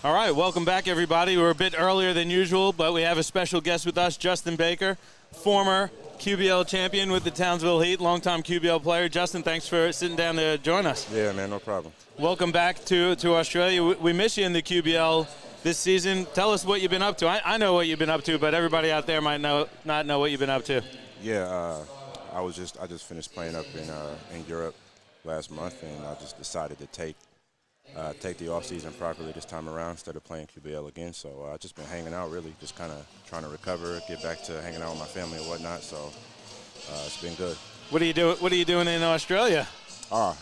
All right, welcome back, everybody. We're a bit earlier than usual, but we have a special guest with us, Justin Baker, former QBL champion with the Townsville Heat, longtime QBL player. Justin, thanks for sitting down to join us. Yeah, man, no problem. Welcome back to Australia. We miss you in the QBL this season. Tell us what you've been up to. I know what you've been up to, but everybody out there might not know what you've been up to. Yeah, I just finished playing up in Europe last month, and I just decided to take the off season properly this time around instead of playing QBL again. So I've just been hanging out, really, just kind of trying to recover, get back to hanging out with my family and whatnot. So it's been good. What are you doing in Australia? I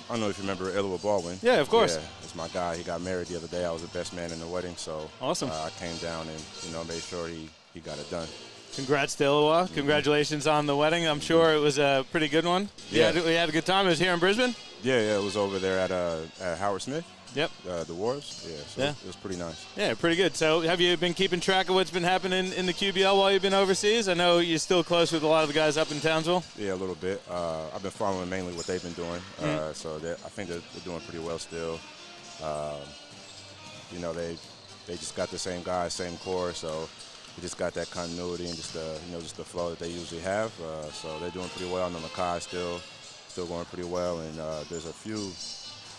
don't know if you remember Ilua Baldwin. Yeah, of course. Yeah, it's my guy. He got married the other day. I was the best man in the wedding, so awesome. I came down and made sure he got it done. Congrats to Ilua. Mm-hmm. Congratulations on the wedding. I'm sure it was a pretty good one. Yeah, we had a good time. It was here in Brisbane. Yeah, it was over there at Howard Smith. Yep. The Wharves. Yeah, so yeah. It was pretty nice. Yeah, pretty good. So have you been keeping track of what's been happening in the QBL while you've been overseas? I know you're still close with a lot of the guys up in Townsville. Yeah, a little bit. I've been following mainly what they've been doing. Mm-hmm. So I think they're doing pretty well still. They just got the same guys, same core, so they just got that continuity and just the flow that they usually have. So they're doing pretty well. I know Makai still going pretty well, and there's a few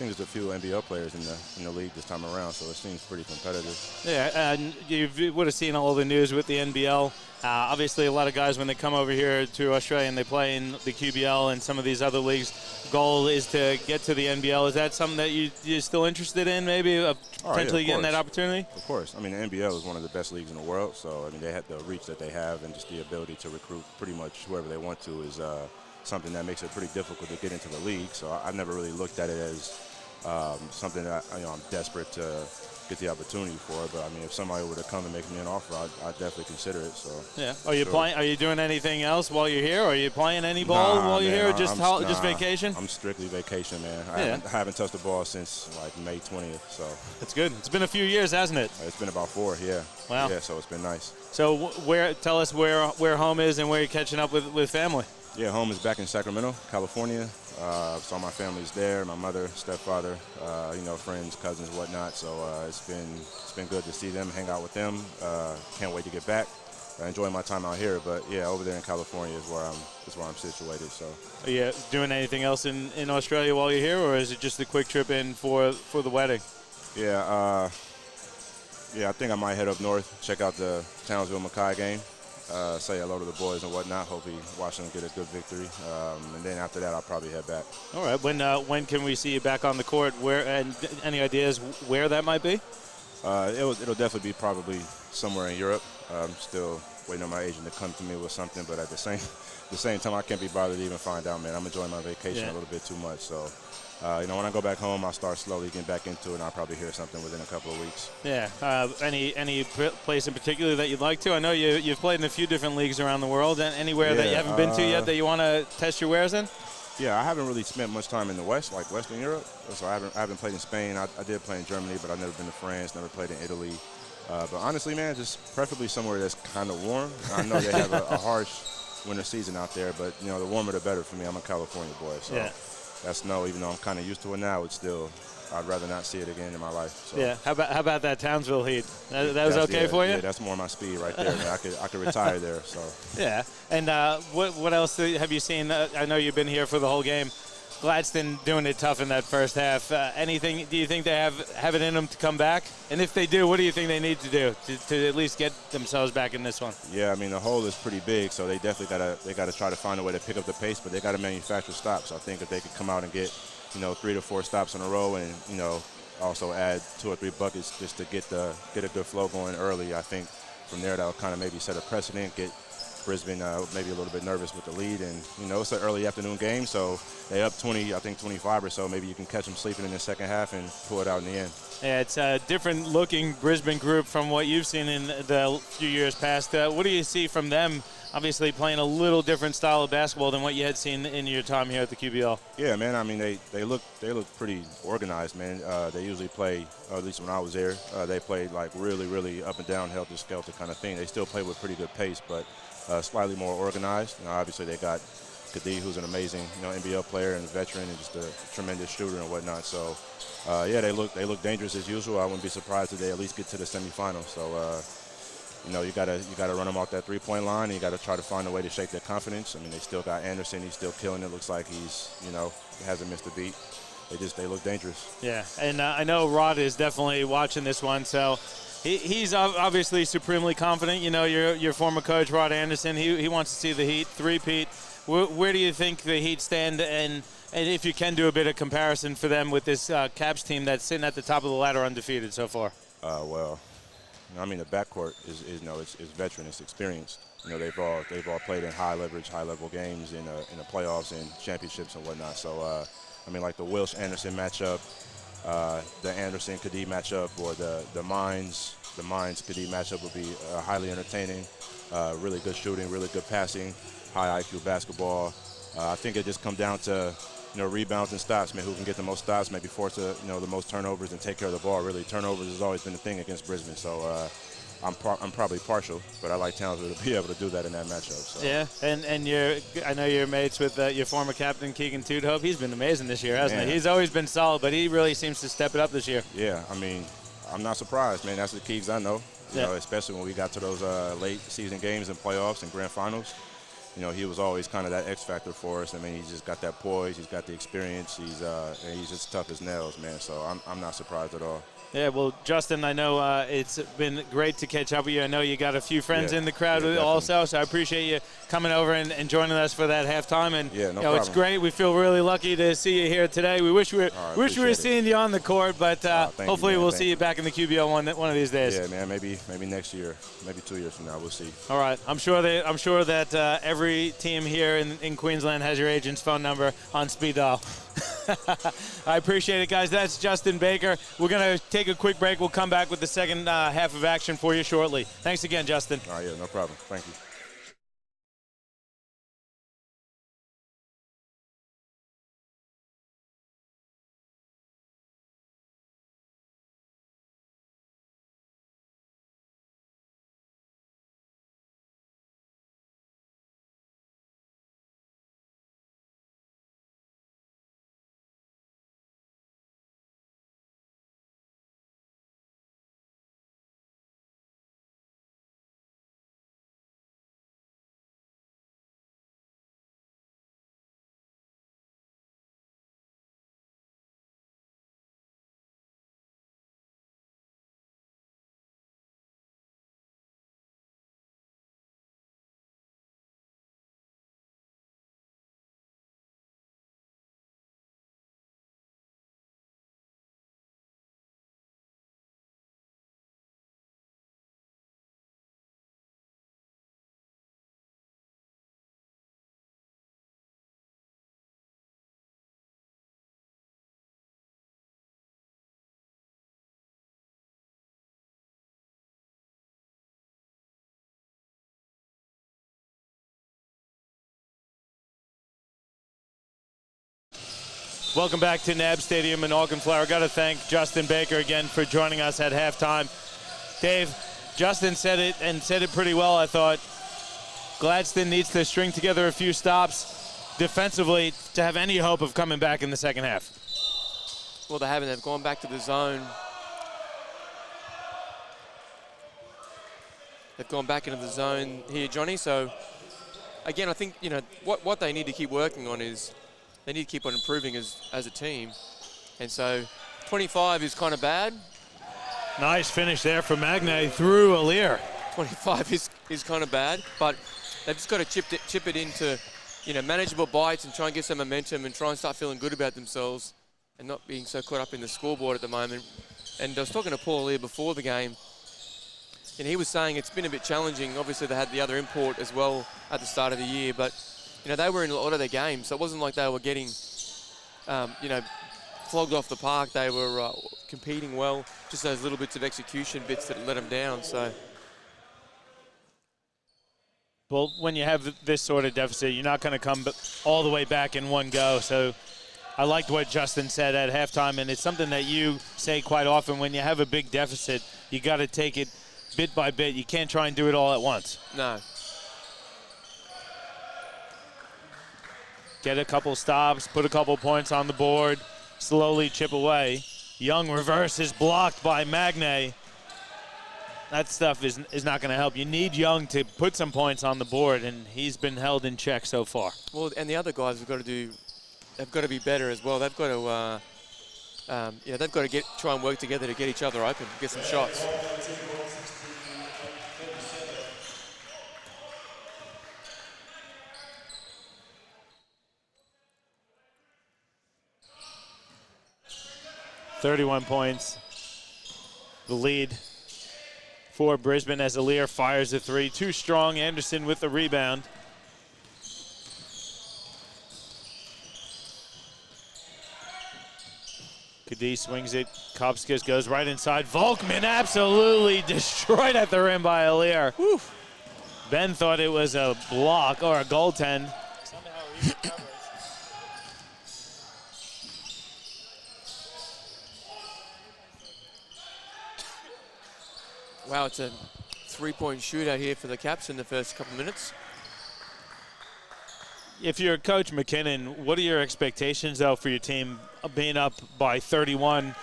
NBL players in the league this time around, so it seems pretty competitive. Yeah, and you would have seen all the news with the NBL. Obviously, a lot of guys, when they come over here to Australia and they play in the QBL and some of these other leagues, goal is to get to the NBL. Is that something that you're still interested in, maybe, potentially getting that opportunity? Of course. I mean, the NBL is one of the best leagues in the world, so, I mean, they have the reach that they have and just the ability to recruit pretty much whoever they want to is something that makes it pretty difficult to get into the league. So I've never really looked at it as something that I'm desperate to get the opportunity for. But I mean, if somebody were to come and make me an offer, I'd definitely consider it. So yeah. Are you playing? Are you doing anything else while you're here? Are you playing any ball while you're here? Or just vacation? I'm strictly vacation, man. I haven't touched the ball since like May 20th. So that's good. It's been a few years, hasn't it? It's been about 4. Yeah. Wow. Yeah. So it's been nice. So tell us where home is and where you're catching up with family. Yeah, home is back in Sacramento, California. So my family's there, my mother, stepfather, friends, cousins, whatnot. So it's been good to see them, hang out with them. Can't wait to get back. I enjoy my time out here, but yeah, over there in California is where I'm situated. So. Are you doing anything else in Australia while you're here, or is it just a quick trip in for the wedding? Yeah, I think I might head up north, check out the Townsville-Mackay game. Say hello to the boys and whatnot. Hopefully watch them get a good victory. And then after that, I'll probably head back. All right. When can we see you back on the court? Where, and any ideas where that might be? It'll definitely be probably somewhere in Europe. I'm still waiting on my agent to come to me with something, but at the same time, I can't be bothered to even find out, man. I'm enjoying my vacation a little bit too much. So, when I go back home, I'll start slowly getting back into it, and I'll probably hear something within a couple of weeks. Yeah. Any place in particular that you'd like to? I know you've played in a few different leagues around the world. And anywhere that you haven't been to yet that you want to test your wares in? Yeah, I haven't really spent much time in the West, like Western Europe. So I haven't played in Spain. I did play in Germany, but I've never been to France, never played in Italy. But honestly, man, just preferably somewhere that's kind of warm. I know they have a harsh winter season out there, but, the warmer the better for me. I'm a California boy, so that snow, even though I'm kind of used to it now, I'd rather not see it again in my life. So. Yeah. How about that Townsville Heat? That was okay for you? Yeah, that's more my speed right there. Man. I could retire there. So. Yeah. And what else have you seen? I know you've been here for the whole game. Gladstone doing it tough in that first half. Anything? Do you think they have it in them to come back? And if they do, what do you think they need to do to at least get themselves back in this one? Yeah, I mean the hole is pretty big, so they definitely gotta try to find a way to pick up the pace, but they gotta manufacture stops. I think if they could come out and get 3 to 4 stops in a row, and also add 2 or 3 buckets just to get a good flow going early, I think from there that'll kind of maybe set a precedent, get Brisbane maybe a little bit nervous with the lead, and it's an early afternoon game, so they up 20, I think 25 or so. Maybe you can catch them sleeping in the second half and pull it out in the end. Yeah, it's a different looking Brisbane group from what you've seen in the few years past. What do you see from them? Obviously playing a little different style of basketball than what you had seen in your time here at the QBL. Yeah, man. I mean, they look pretty organized, man. They usually play, at least when I was there, they played like really, really up and down, helter-skelter kind of thing. They still play with pretty good pace, but slightly more organized. Obviously, they got Kadeem, who's an amazing, NBL player and a veteran and just a tremendous shooter and whatnot. So, yeah, they look dangerous as usual. I wouldn't be surprised if they at least get to the semifinals. So, you gotta run them off that three-point line, and you gotta try to find a way to shake their confidence. I mean, they still got Anderson. He's still killing it. Looks like he's, hasn't missed a beat. They look dangerous. Yeah, and I know Rod is definitely watching this one, so he's obviously supremely confident. Your former coach, Rod Anderson, he wants to see the Heat three-peat. Where do you think the Heat stand, and if you can do a bit of comparison for them with this Caps team that's sitting at the top of the ladder undefeated so far? Well, I mean, the backcourt is veteran, it's experienced. They've all played in high leverage, high level games in the playoffs and championships and whatnot. So, I mean, like the Wilsh Anderson matchup, the Anderson Kadeem matchup, or the Mines Kadeem matchup would be highly entertaining. Really good shooting, really good passing, high IQ basketball. I think it just comes down to rebounds and stops. Man, who can get the most stops, maybe force the most turnovers and take care of the ball. Really, turnovers has always been a thing against Brisbane. So I'm probably partial, but I like Townsville to be able to do that in that matchup. So. Yeah, and I know you're mates with your former captain Keegan Tudhope. He's been amazing this year, hasn't he? He's always been solid, but he really seems to step it up this year. Yeah, I mean, I'm not surprised, man. That's the Keegs I know. Especially when we got to those late season games and playoffs and grand finals. He was always kind of that X factor for us. I mean, he's just got that poise. He's got the experience. He's just tough as nails, man. So I'm not surprised at all. Yeah, well, Justin, I know it's been great to catch up with you. I know you got a few friends in the crowd also, so I appreciate you coming over and joining us for that halftime. And no problem. It's great. We feel really lucky to see you here today. We wish we were seeing you on the court, but hopefully we'll see you back in the QBL one of these days. Yeah, man. Maybe next year, maybe 2 years from now. We'll see. All right. I'm sure that every team here in Queensland has your agent's phone number on speed dial. I appreciate it, guys. That's Justin Baker. We're going to take a quick break. We'll come back with the second half of action for you shortly. Thanks again, Justin. All right, yeah, no problem. Thank you. Welcome back to NAB Stadium in Auckland Flower. Got to thank Justin Baker again for joining us at halftime. Dave, Justin said it pretty well, I thought. Gladstone needs to string together a few stops defensively to have any hope of coming back in the second half. Well, they haven't. They've gone back to the zone. They've gone back into the zone here, Johnny. So, again, I think, what they need to keep working on is they need to keep on improving as a team. And so 25 is kind of bad. Nice finish there from Magne through Alir. 25 is kind of bad, but they've just got to chip it into, manageable bites and try and get some momentum and try and start feeling good about themselves and not being so caught up in the scoreboard at the moment. And I was talking to Paul Alir before the game, and he was saying it's been a bit challenging. Obviously, they had the other import as well at the start of the year, but they were in a lot of their games, so it wasn't like they were getting, flogged off the park. They were competing well, just those little bits of execution bits that let them down. So, well, when you have this sort of deficit, you're not going to come all the way back in one go. So I liked what Justin said at halftime, and it's something that you say quite often. When you have a big deficit, you got to take it bit by bit. You can't try and do it all at once. No. get a couple stops, put a couple points on the board, slowly chip away. Young reverse is blocked by Magne. That stuff is not going to help. You need Young to put some points on the board, and he's been held in check so far. Well, and the other guys have got to be better as well. They've got to, they've got to try and work together to get each other open, get some shots. .31 points. The lead for Brisbane as Alier fires a three. Too strong. Anderson with the rebound. Cadiz swings it. Kopskis goes right inside. Volkman absolutely destroyed at the rim by Alier. Whew. Ben thought it was a block or a goaltend. Somehow he recovers. Wow, it's a three-point shootout here for the Caps in the first couple minutes. If you're Coach McKinnon, what are your expectations, though, for your team being up by 31,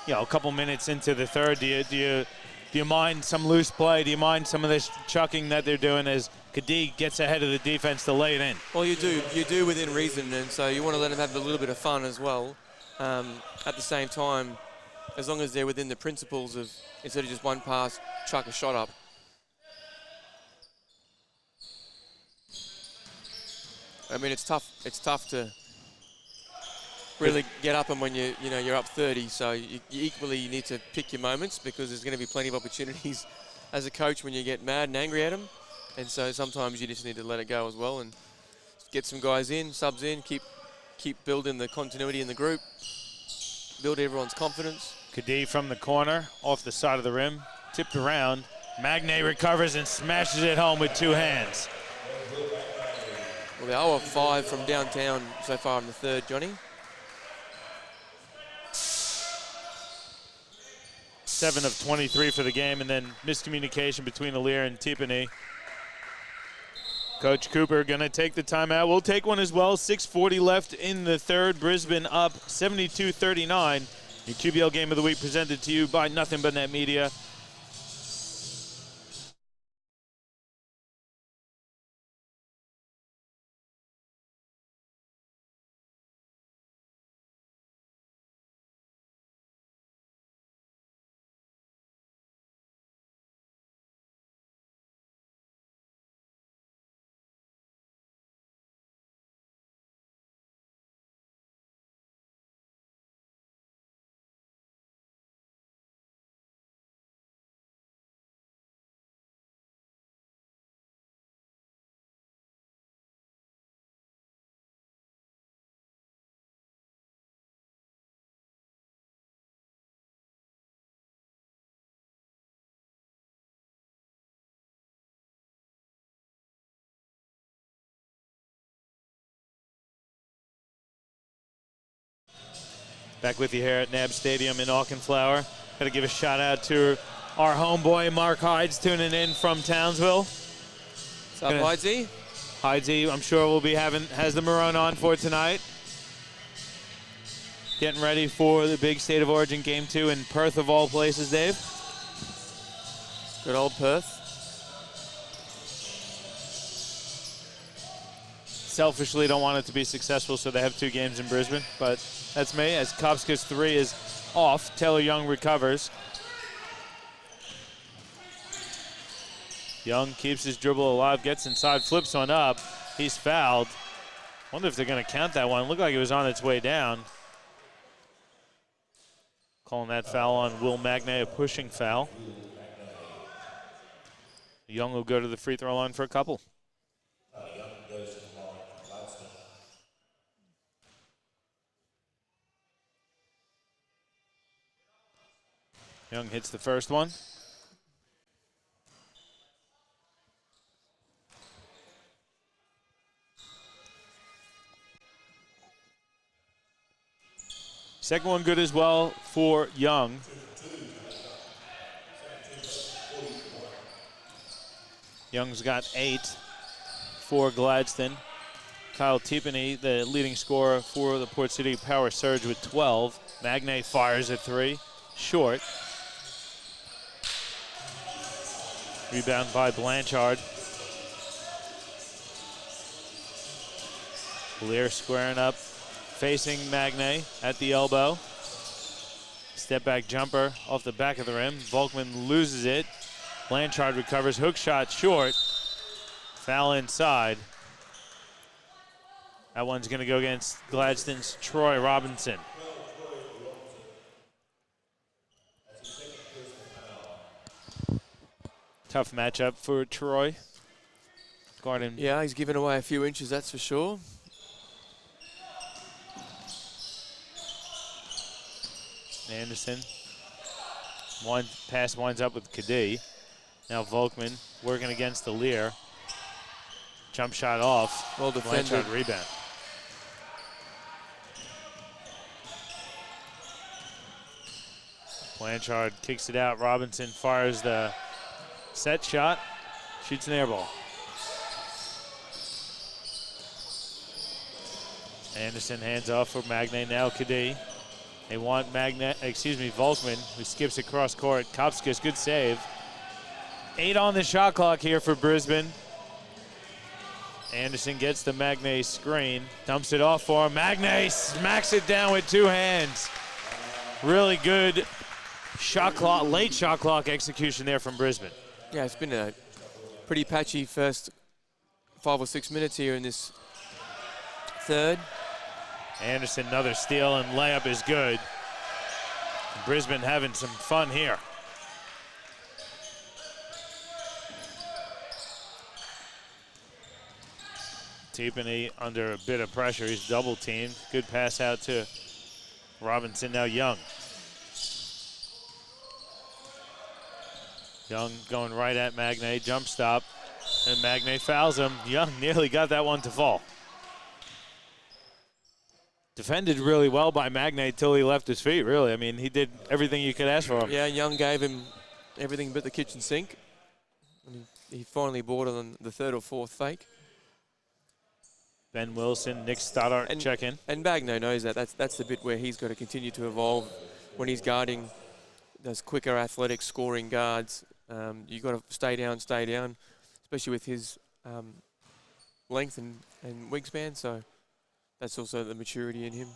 a couple minutes into the third? Do you mind some loose play? Do you mind some of this chucking that they're doing as Cadiz gets ahead of the defense to lay it in? Well, you do within reason, and so you want to let them have a little bit of fun as well. At the same time, as long as they're within the principles of instead of just one pass, chuck a shot up. I mean, it's tough. It's tough to really get up, and when you're up 30, so you equally need to pick your moments because there's going to be plenty of opportunities as a coach when you get mad and angry at them, and so sometimes you just need to let it go as well and get some guys in, subs in, keep building the continuity in the group, build everyone's confidence. Cadiz from the corner, off the side of the rim, tipped around. Magne recovers and smashes it home with two hands. Well, they're 0 of 5 from downtown so far in the third, Johnny. 7 of 23 for the game, and then miscommunication between Alier and Tipani. Coach Cooper gonna take the timeout. We'll take one as well. 6:40 left in the third. Brisbane up 72-39. Your QBL Game of the Week presented to you by Nothing But Net Media. Back with you here at NAB Stadium in Auchenflower. Got to give a shout out to our homeboy Mark Hides tuning in from Townsville. What's up, Hidesy? Hidesy, I'm sure has the maroon on for tonight. Getting ready for the big State of Origin Game 2 in Perth of all places, Dave. Good old Perth. Selfishly don't want it to be successful, so they have 2 games in Brisbane, but that's me. As Kopska's 3 is off, Taylor Young recovers. Young keeps his dribble alive, gets inside, flips one up. He's fouled. Wonder if they're going to count that one. Looked like it was on its way down. Calling that foul on Will Magne, a pushing foul. Young will go to the free throw line for a couple. Young hits the first one. Second one good as well for Young. Young's got 8 for Gladstone. Kyle Tiepany, the leading scorer for the Port City Power Surge with 12. Magne fires a three, short. Rebound by Blanchard. Lear squaring up, facing Magne at the elbow. Step back jumper off the back of the rim. Volkman loses it. Blanchard recovers, hook shot short. Foul inside. That one's gonna go against Gladstone's Troy Robinson. Tough matchup for Troy. Guarding. Yeah, he's given away a few inches, that's for sure. Anderson. One pass winds up with Kadee. Now Volkman working against the Lear. Jump shot off. Well defended. Blanchard rebound. Blanchard kicks it out. Robinson fires the set shot. Shoots an air ball. Anderson hands off for Magne. Now Kadee. They want Volkman, who skips across court. Kopskis, good save. 8 on the shot clock here for Brisbane. Anderson gets the Magne screen, dumps it off for him. Magne smacks it down with 2 hands. Really good shot clock, late shot clock execution there from Brisbane. Yeah, it's been a pretty patchy first 5 or 6 minutes here in this third. Anderson, another steal, and layup is good. Brisbane having some fun here. Tiepany under a bit of pressure. He's double teamed. Good pass out to Robinson, now Young. Young going right at Magne, jump stop, and Magne fouls him. Young nearly got that one to fall. Defended really well by Magne until he left his feet, really. I mean, he did everything you could ask for him. Yeah, Young gave him everything but the kitchen sink. And he finally bought it on the 3rd or 4th fake. Ben Wilson, Nick Stoddart check in. And Bagno knows that. That's the bit where he's got to continue to evolve when he's guarding those quicker, athletic, scoring guards. You've got to stay down, especially with his length and wingspan. So that's also the maturity in him.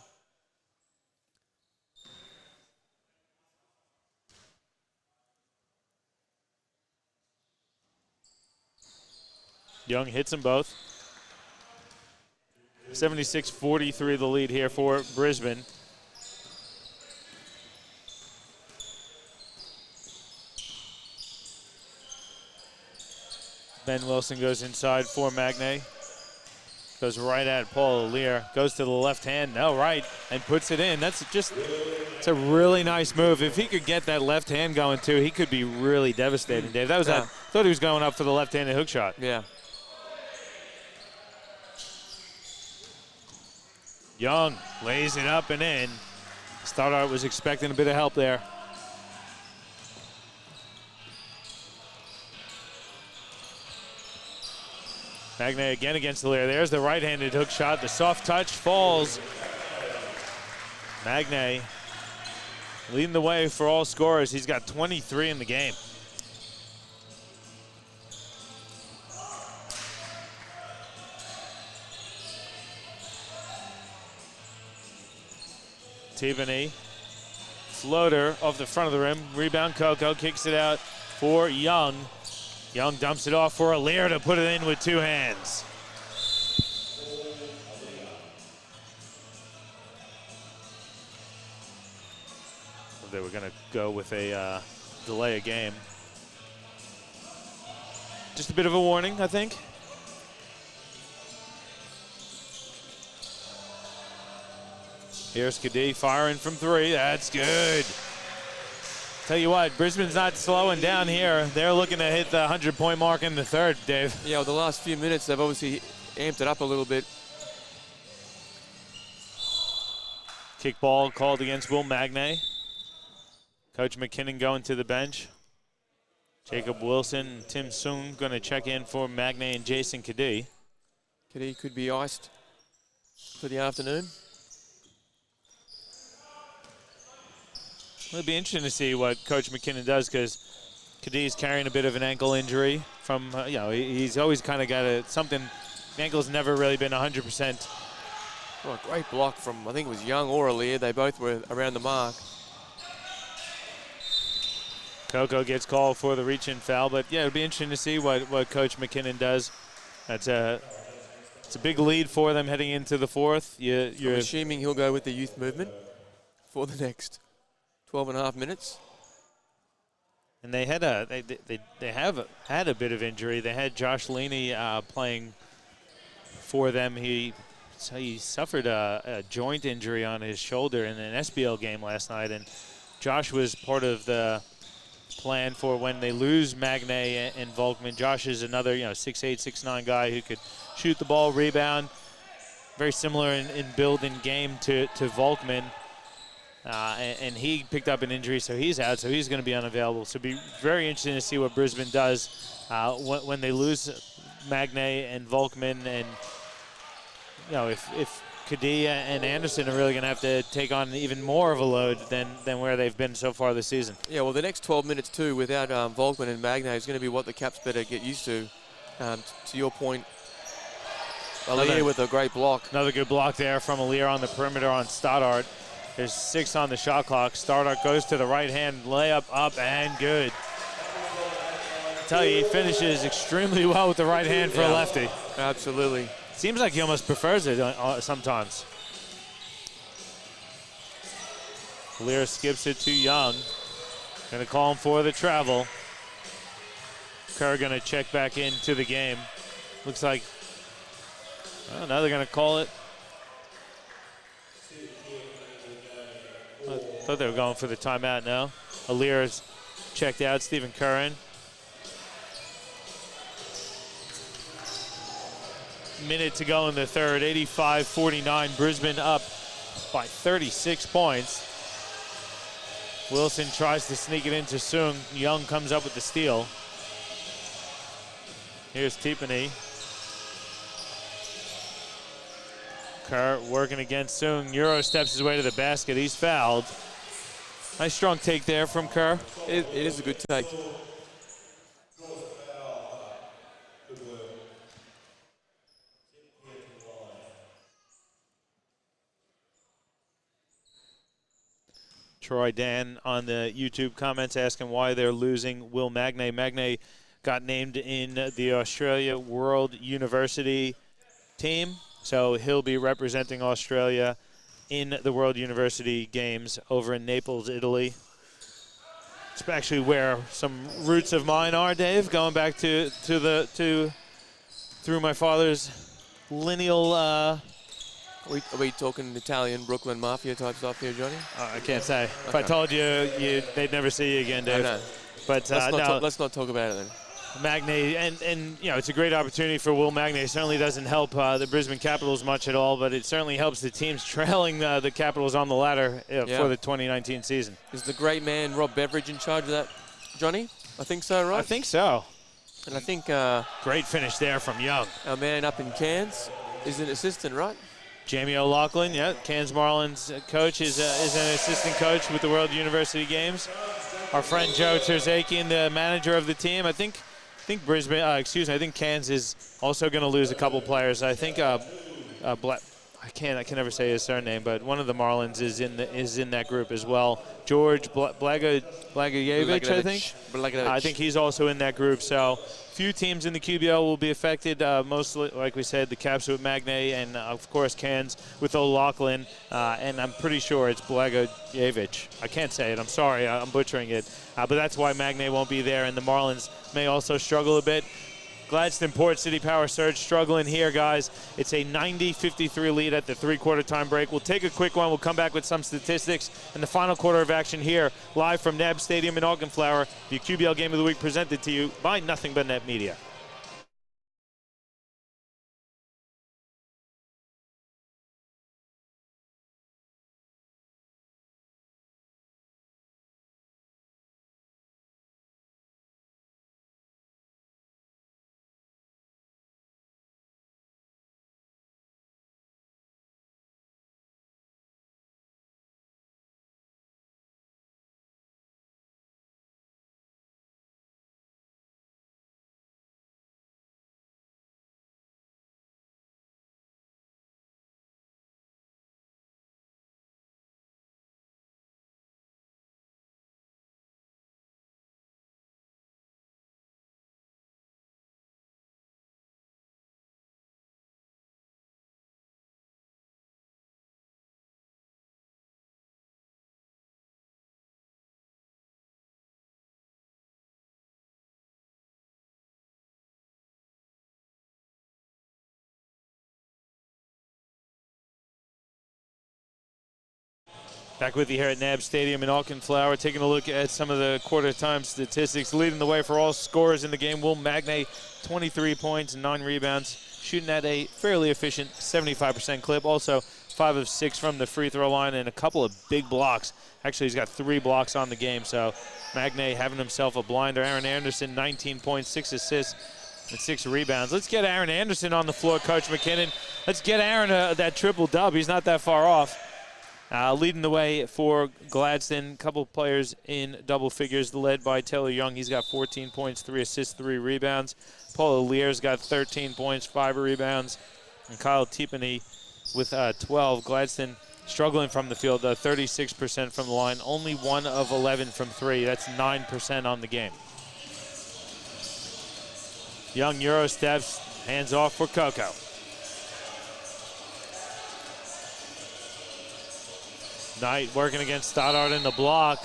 Young hits them both. 76-43 the lead here for Brisbane. Ben Wilson goes inside for Magne. Goes right at Paul Lear. Goes to the left hand, no, right, and puts it in. It's a really nice move. If he could get that left hand going too, he could be really devastating, Dave. That was I thought he was going up for the left-handed hook shot. Yeah. Young lays it up and in. Stoddart was expecting a bit of help there. Magne again against the Lear. There's the right-handed hook shot. The soft touch falls. Magne leading the way for all scorers. He's got 23 in the game. Tiepany, floater off the front of the rim. Rebound, Coco kicks it out for Young. Young dumps it off for a Lear to put it in with 2 hands. They were going to go with a delay of game. Just a bit of a warning, I think. Here's Kadee firing from 3. That's good. Tell you what, Brisbane's not slowing down here. They're looking to hit the 100-point mark in the third, Dave. Yeah, well, the last few minutes, they've obviously amped it up a little bit. Kick ball called against Will Magne. Coach McKinnon going to the bench. Jacob Wilson and Tim Soon going to check in for Magne and Jason Kadee. Kadee could be iced. for the afternoon. It'll be interesting to see what Coach McKinnon does because Kadhi's carrying a bit of an ankle injury from, he's always kind of got something. The ankle's never really been 100%. Oh, a great block from, I think it was Young or Alier. They both were around the mark. Coco gets called for the reach-in foul, but yeah, it'll be interesting to see what Coach McKinnon does. It's a big lead for them heading into the fourth. I'm assuming he'll go with the youth movement for the next 12 and a half minutes. And they had had a bit of injury. They had Josh Leaney playing for them. He suffered a joint injury on his shoulder in an SBL game last night, and Josh was part of the plan for when they lose Magne and Volkman. Josh is another 6'8", 6'9" guy who could shoot the ball, rebound. Very similar in build and game to Volkman. And he picked up an injury, so he's out, so he's going to be unavailable. So it'll be very interesting to see what Brisbane does when they lose Magne and Volkman, and if Kadhi and Anderson are really going to have to take on even more of a load than where they've been so far this season. Yeah, well, the next 12 minutes too, without Volkman and Magne, is going to be what the Caps better get used to. To your point, Alier with a great block. Another good block there from Alier on the perimeter on Stoddart. There's 6 on the shot clock. Stoddart goes to the right hand, layup up and good. I tell you, he finishes extremely well with the right hand for a lefty. Absolutely. Seems like he almost prefers it sometimes. Lear skips it to Young. Going to call him for the travel. Kerr going to check back into the game. Looks like, now they're going to call it. I thought they were going for the timeout now. Alir's checked out. Stephen Curran. Minute to go in the third. 85-49. Brisbane up by 36 points. Wilson tries to sneak it into Sung. Young comes up with the steal. Here's Tipani. Kerr working against Sung. Euro steps his way to the basket. He's fouled. Nice strong take there from Kerr. It is a good take. Troy Dan on the YouTube comments asking why they're losing Will Magne. Magne got named in the Australia World University team, so he'll be representing Australia in the World University Games over in Naples, Italy. It's actually where some roots of mine are, Dave, going back through my father's lineal. Are we talking Italian Brooklyn Mafia type stuff here, Johnny? I can't say. If I told you, they'd never see you again, Dave. No. But let's not talk about it then. Magne, and it's a great opportunity for Will Magne. It certainly doesn't help the Brisbane Capitals much at all, but it certainly helps the teams trailing the Capitals on the ladder for the 2019 season. Is the great man Rob Beveridge in charge of that, Johnny? I think so, right? I think so. And I think great finish there from Young. Our man up in Cairns is an assistant, right? Jamie O'Loughlin, Cairns Marlins coach, is an assistant coach with the World University Games. Our friend Joe Terzakian, the manager of the team. I think Brisbane, I think Cairns is also going to lose a couple players. I think I can never say his surname, but one of the Marlins is in that group as well. George Blagojevich, I think. I think he's also in that group. So few teams in the QBL will be affected. Mostly, like we said, the Caps with Magne and, of course, Cairns with O'Loughlin. And I'm pretty sure it's Blagojevich. I can't say it. I'm sorry. I'm butchering it. But that's why Magne won't be there, and the Marlins may also struggle a bit. Gladstone Port City Power Surge struggling here, guys. It's a 90-53 lead at the three-quarter time break. We'll take a quick one. We'll come back with some statistics and the final quarter of action here, live from NAB Stadium in Auchenflower. The QBL Game of the Week presented to you by Nothing But Net Media. Back with you here at NAB Stadium in Auckland Flower, taking a look at some of the quarter time statistics. Leading the way for all scorers in the game, Will Magnay, 23 points and 9 rebounds, shooting at a fairly efficient 75% clip. Also 5 of 6 from the free throw line and a couple of big blocks. Actually, he's got 3 blocks on the game, so Magnay having himself a blinder. Aaron Anderson, 19 points, 6 assists, and 6 rebounds. Let's get Aaron Anderson on the floor, Coach McKinnon. Let's get Aaron that triple-dub. He's not that far off. Leading the way for Gladstone, a couple players in double figures, led by Taylor Young. He's got 14 points, 3 assists, 3 rebounds. Paul Lear's got 13 points, 5 rebounds. And Kyle Tiepany with 12. Gladstone struggling from the field, 36% from the line, only 1 of 11 from 3. That's 9% on the game. Young Euro steps, hands off for Coco. Knight working against Stoddard in the block.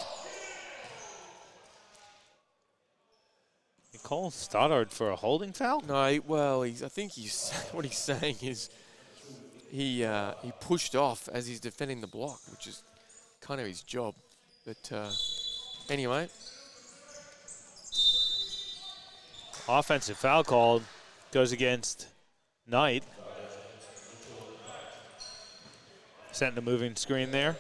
You call Stoddard for a holding foul? No, I think what he's saying is he pushed off as he's defending the block, which is kind of his job. But anyway. Offensive foul called, goes against Knight. Setting a moving screen there.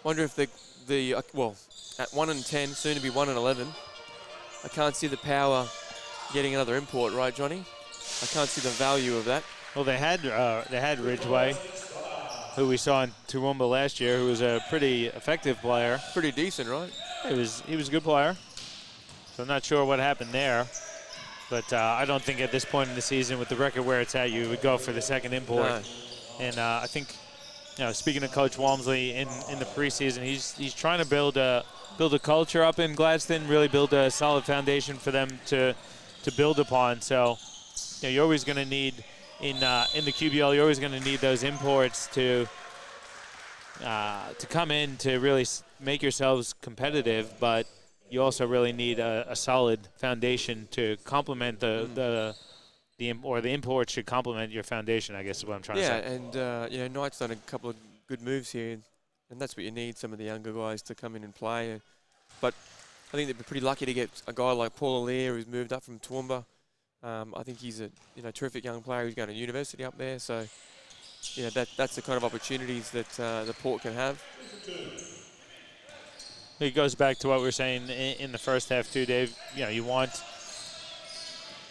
Wonder if well, at 1 and 10, soon to be 1 and 11, I can't see the Power getting another import, right, Johnny? I can't see the value of that. Well, they had Ridgway, who we saw in Toowoomba last year, who was a pretty effective player. Pretty decent, right? He was a good player. So I'm not sure what happened there. But I don't think at this point in the season, with the record where it's at, you would go for the second import. No. And I think, speaking of Coach Walmsley in the preseason, he's trying to build a culture up in Gladstone, really build a solid foundation for them to build upon. So, you're always going to need in the QBL, you're always going to need those imports to come in to really make yourselves competitive, but you also really need a solid foundation to complement the imports should complement your foundation, I guess is what I'm trying to say. Yeah, and Knight's done a couple of good moves here, and that's what you need, some of the younger guys to come in and play. But I think they'd be pretty lucky to get a guy like Paul Lear, who's moved up from Toowoomba. I think he's a terrific young player who's going to university up there, so that's the kind of opportunities that the Port can have. It goes back to what we were saying in the first half too, Dave. You want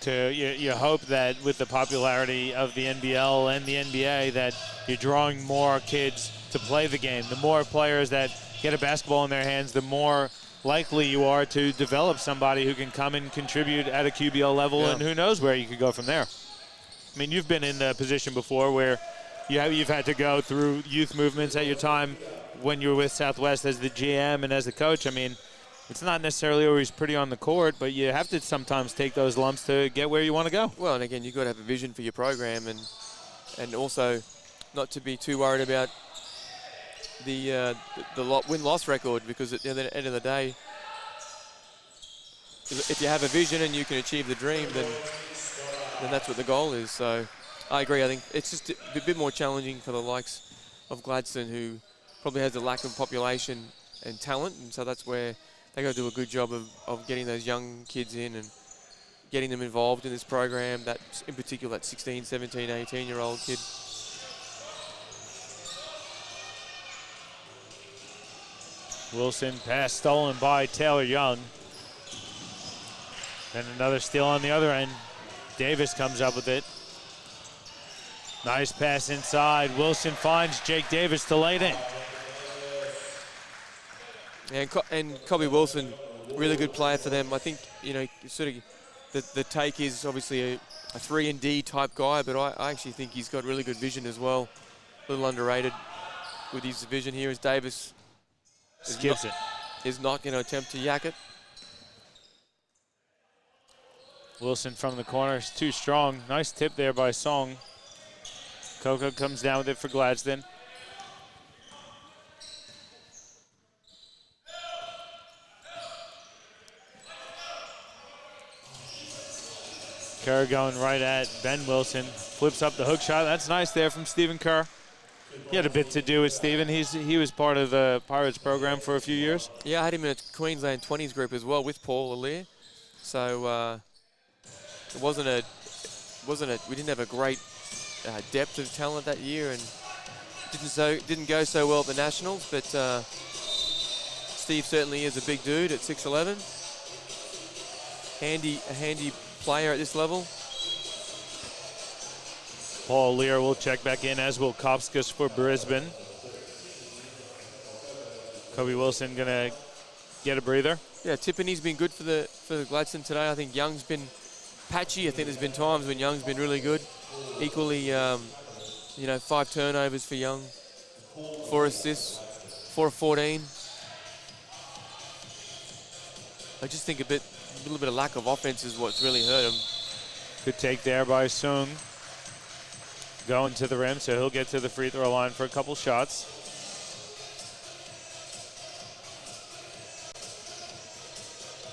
to, you hope that with the popularity of the NBL and the NBA that you're drawing more kids to play the game. The more players that get a basketball in their hands, the more likely you are to develop somebody who can come and contribute at a QBL level, and who knows where you could go from there. I mean, you've been in the position before where you've had to go through youth movements at your time when you were with Southwest as the GM and as the coach. I mean, it's not necessarily always pretty on the court, but you have to sometimes take those lumps to get where you want to go. Well, and again, you've got to have a vision for your program, and also not to be too worried about the win-loss record, because at the end of the day, if you have a vision and you can achieve the dream, then that's what the goal is. So I agree. I think it's just a bit more challenging for the likes of Gladstone, who probably has a lack of population and talent, and so that's where they got to do a good job of getting those young kids in and getting them involved in this program, that in particular that 16, 17, 18-year-old kid. Wilson pass stolen by Taylor Young. And another steal on the other end. Davis comes up with it. Nice pass inside. Wilson finds Jake Davis to lay it in. And Kobe Wilson, really good player for them. I think, sort of the take is obviously a 3-and-D type guy, but I actually think he's got really good vision as well. A little underrated with his vision here as Davis skips it. Is not going to attempt to yak it. Wilson from the corner is too strong. Nice tip there by Song. Coco comes down with it for Gladstone. Kerr going right at Ben Wilson. Flips up the hook shot. That's nice there from Stephen Kerr. He had a bit to do with Stephen. He was part of the Pirates program for a few years. Yeah, I had him in a Queensland 20s group as well with Paul Allier. So it wasn't a. We didn't have a great depth of talent that year, and didn't go so well at the Nationals. But Steve certainly is a big dude at 6'11". A handy player at this level. Paul Lear will check back in, as will Kopskas for Brisbane. Kobe Wilson gonna get a breather. Yeah, Tiffany's been good for the Gladstone today. I think Young's been patchy. I think there's been times when Young's been really good. Equally, 5 turnovers for Young, 4 assists, 4 of 14. I just think a little bit of lack of offense is what's really hurt him. Good take there by Sung. Going to the rim, so he'll get to the free throw line for a couple shots.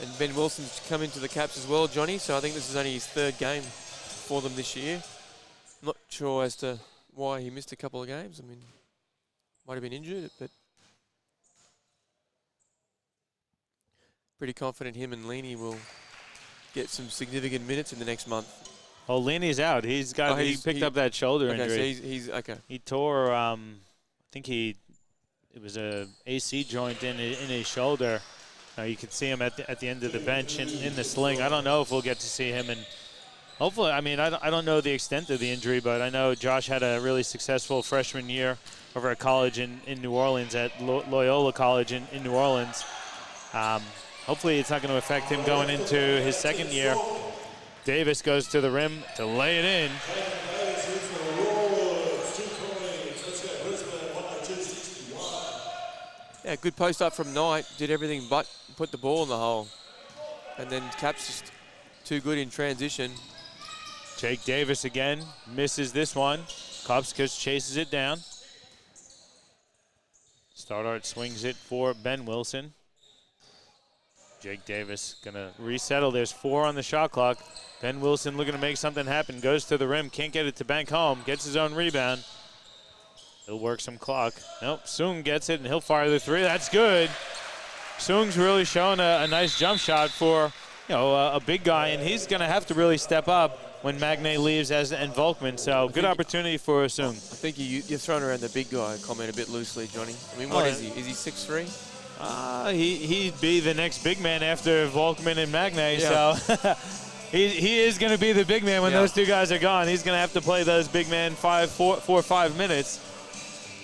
And Ben Wilson's come into the Caps as well, Johnny, so I think this is only his 3rd game for them this year. I'm not sure as to why he missed a couple of games. I mean, might have been injured, but pretty confident him and Leaney will get some significant minutes in the next month. Oh, Leaney's out. He picked up that shoulder injury. So he's okay. He tore, I think it was a AC joint in his shoulder. You can see him at the end of the bench in the sling. I don't know if we'll get to see him, and hopefully, I mean, I don't know the extent of the injury, but I know Josh had a really successful freshman year over at college in New Orleans, at Loyola College in New Orleans. Hopefully it's not going to affect him going into his 2nd year. Davis goes to the rim to lay it in. Yeah, good post up from Knight. Did everything but put the ball in the hole. And then Caps just too good in transition. Jake Davis again misses this one. Kopskas chases it down. Stoddart swings it for Ben Wilson. Jake Davis gonna resettle. There's 4 on the shot clock. Ben Wilson looking to make something happen. Goes to the rim, can't get it to bank home. Gets his own rebound. He'll work some clock. Nope, Sung gets it and he'll fire the 3. That's good. Sung's really showing a nice jump shot for a big guy, and he's gonna have to really step up when Magne leaves and Volkman. So good opportunity for Sung. I think you're throwing around the big guy comment a bit loosely, Johnny. I mean, what is he? Is he 6'3"? He'd be the next big man after Volkman and Magne, yeah. so he is going to be the big man when those 2 guys are gone. He's going to have to play those big men 4 or 5 minutes.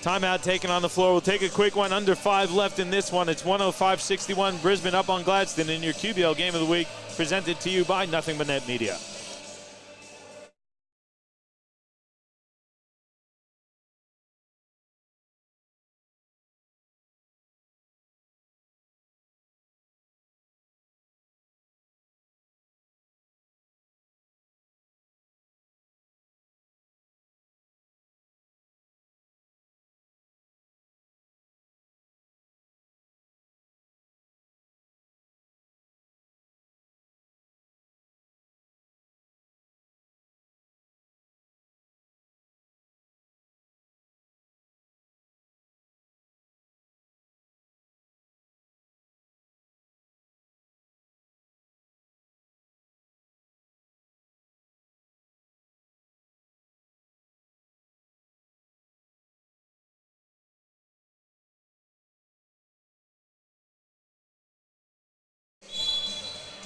Timeout taken on the floor. We'll take a quick one. Under 5 left in this one. It's 105-61. Brisbane up on Gladstone in your QBL Game of the Week, presented to you by Nothing But Net Media.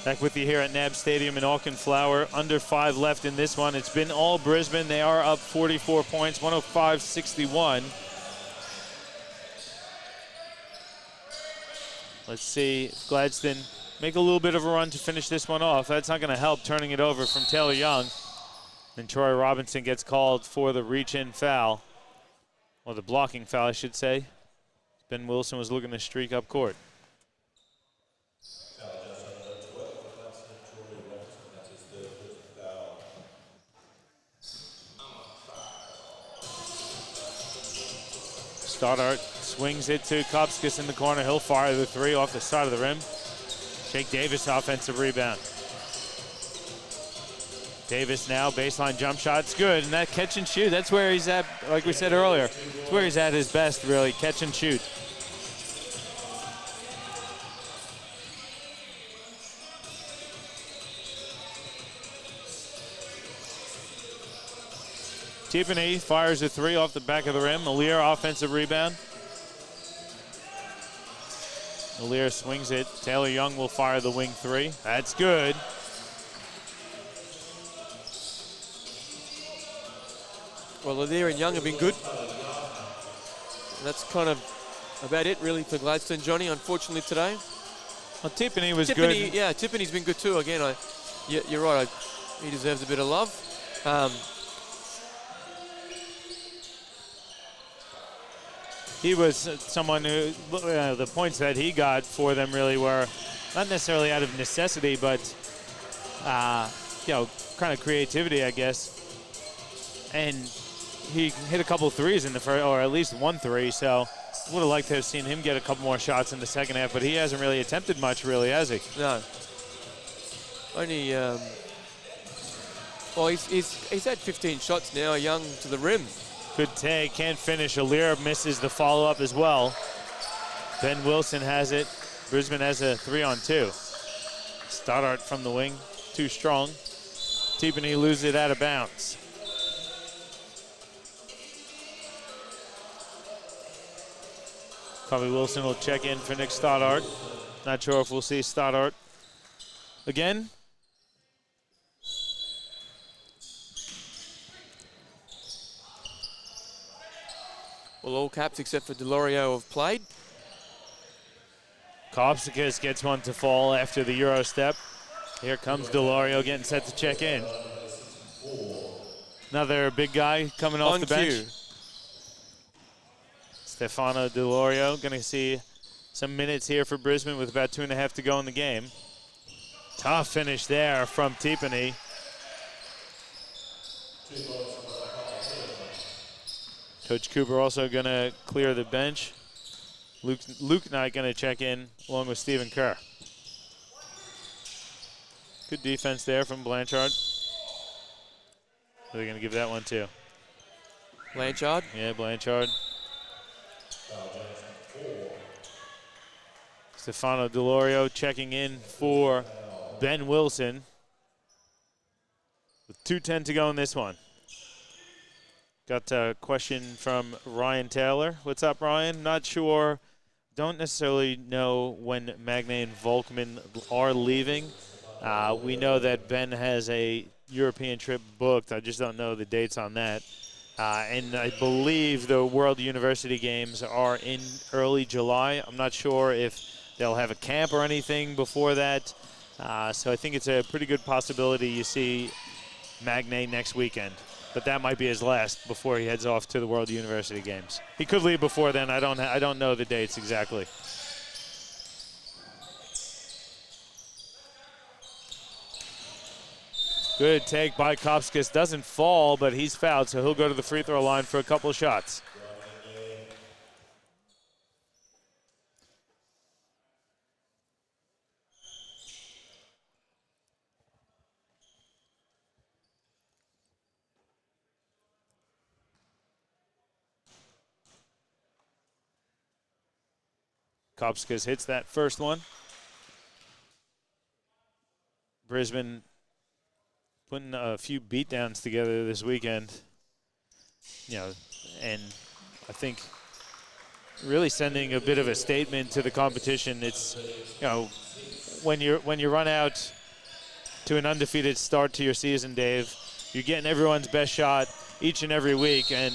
Back with you here at NAB Stadium in Auchenflower. Under 5 left in this one. It's been all Brisbane. They are up 44 points, 105-61. Let's see if Gladstone make a little bit of a run to finish this one off. That's not going to help, turning it over from Taylor Young. Then Troy Robinson gets called for the reach-in foul, or the blocking foul, I should say. Ben Wilson was looking to streak up court. Stoddart swings it to Kopskas in the corner. He'll fire the 3 off the side of the rim. Jake Davis offensive rebound. Davis now, baseline jump shot's good, and that catch and shoot, that's where he's at, like we said earlier. It's where he's at his best, really, catch and shoot. Tiffany fires a three off the back of the rim. Alir offensive rebound. Alir swings it. Taylor Young will fire the wing three. That's good. Well, Alir and Young have been good. That's kind of about it, really, for Gladstone, Johnny, unfortunately, today. Well, Tiffany was good. Yeah, Tiffany's been good, too. Again, you're right. He deserves a bit of love. He was someone who, the points that he got for them really were not necessarily out of necessity, but, kind of creativity, I guess. And he hit a couple threes in the first, or at least one three, so would have liked to have seen him get a couple more shots in the second half, but he hasn't really attempted much, really, has he? No. Only, well, he's had 15 shots now, Young to the rim. Good take, can't finish. Alir misses the follow-up as well. Ben Wilson has it. Brisbane has a 3-on-2. Stoddart from the wing, too strong. Tiffany loses it out of bounds. Probably Wilson will check in for Nick Stoddart. Not sure if we'll see Stoddart again. Well, all caps except for Delorio have played. Kopsikis gets one to fall after the Euro step. Here comes Delorio getting set to check in. Another big guy coming off the bench. Stefano Delorio going to see some minutes here for Brisbane with about 2.5 to go in the game. Tough finish there from Tiffany. Coach Cooper also going to clear the bench. Luke Knight going to check in along with Stephen Kerr. Good defense there from Blanchard. Are they going to give that one too? Blanchard? Yeah, Blanchard. Stefano Delorio checking in for Ben Wilson. With 2:10 to go in this one. Got a question from Ryan Taylor. What's up, Ryan? Not sure. Don't necessarily know when Magnay and Volkman are leaving. We know that Ben has a European trip booked. I just don't know the dates on that. And I believe the World University Games are in early July. I'm not sure if they'll have a camp or anything before that. So I think it's a pretty good possibility you see Magnay next weekend. But that might be his last before he heads off to the World University Games. He could leave before then. I don't know the dates exactly. Good take by Kopskis. Doesn't fall, but he's fouled, so he'll go to the free throw line for a couple of shots. Kopskis hits that first one. Brisbane putting a few beatdowns together this weekend. And I think really sending a bit of a statement to the competition. It's, when you run out to an undefeated start to your season, Dave, you're getting everyone's best shot each and every week, and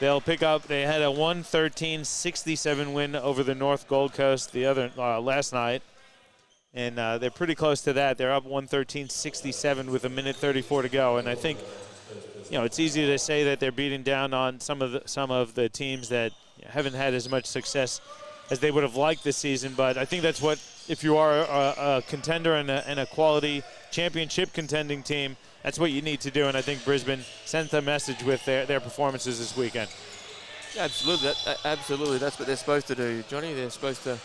they'll pick up. They had a 113-67 win over the North Gold Coast the other last night, and they're pretty close to that. They're up 113-67 with 1:34 to go, and I think it's easy to say that they're beating down on some of the teams that haven't had as much success as they would have liked this season. But I think that's what, if you are a contender and a quality championship contending team, that's what you need to do, and I think Brisbane sent a message with their performances this weekend. Yeah, absolutely. Absolutely, that's what they're supposed to do, Johnny. They're supposed to.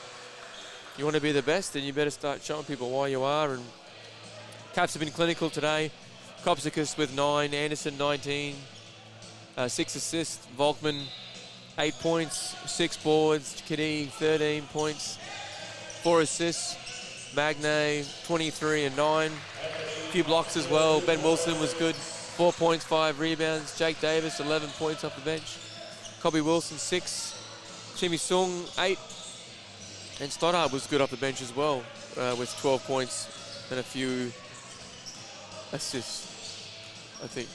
You want to be the best, then you better start showing people why you are. And Caps have been clinical today. Kopsikas with 9, Anderson 19, 6 assists, Volkman 8 points, 6 boards, Kadee 13 points, 4 assists, Magne 23 and 9, a few blocks as well. Ben Wilson was good, 4 points, 5 rebounds. Jake Davis 11 points off the bench. Kobe Wilson 6, Chimi Sung 8, and Stoddard was good off the bench as well with 12 points and a few assists, I think.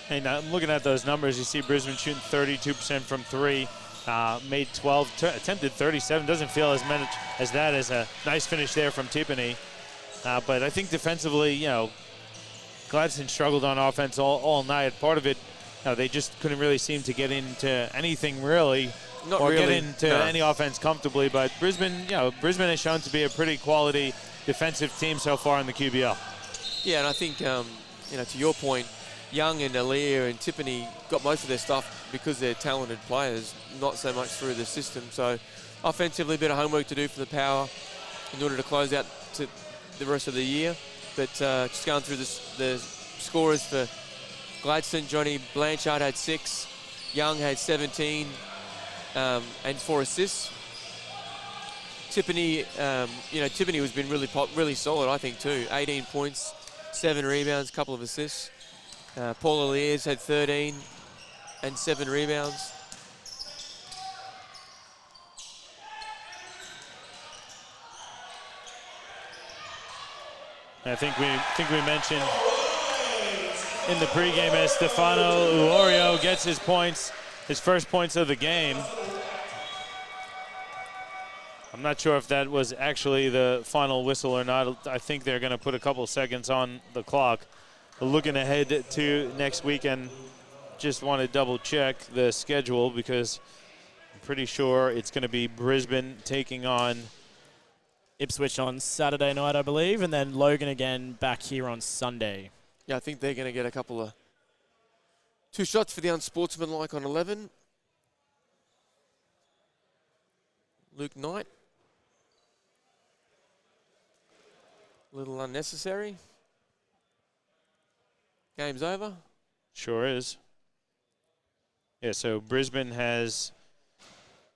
And I'm looking at those numbers. You see Brisbane shooting 32% from 3, made 12, attempted 37. Doesn't feel as much as that as a nice finish there from Tiffany. But I think defensively, you know, Gladstone struggled on offense all night. Part of it, you know, they just couldn't really seem to get into anything really. Not or really. get into any offense comfortably. But Brisbane, you know, Brisbane has shown to be a pretty quality defensive team so far in the QBL. Yeah, and I think, you know, to your point, Young and Aaliyah and Tiffany got most of their stuff because they're talented players, not so much through the system. So offensively, a bit of homework to do for the Power in order to close out to the rest of the year. But just going through the scorers for Gladstone, Johnny Blanchard had 6, Young had 17 and 4 assists. Tiffany, you know, Tiffany has been really solid, I think, too. 18 points, 7 rebounds, couple of assists. Paul Aliers had 13 and 7 rebounds. I think we mentioned in the pregame as Stefano Uorio gets his points, his first points of the game. I'm not sure if that was actually the final whistle or not. I think they're going to put a couple seconds on the clock. Looking ahead to next weekend, just want to double check the schedule because I'm pretty sure it's going to be Brisbane taking on Ipswich on Saturday night, I believe, and then Logan again back here on Sunday. Yeah, I think they're going to get a couple of 2 shots for the unsportsmanlike on 11. Luke Knight. A little unnecessary. Game's over. Sure is. Yeah, so Brisbane has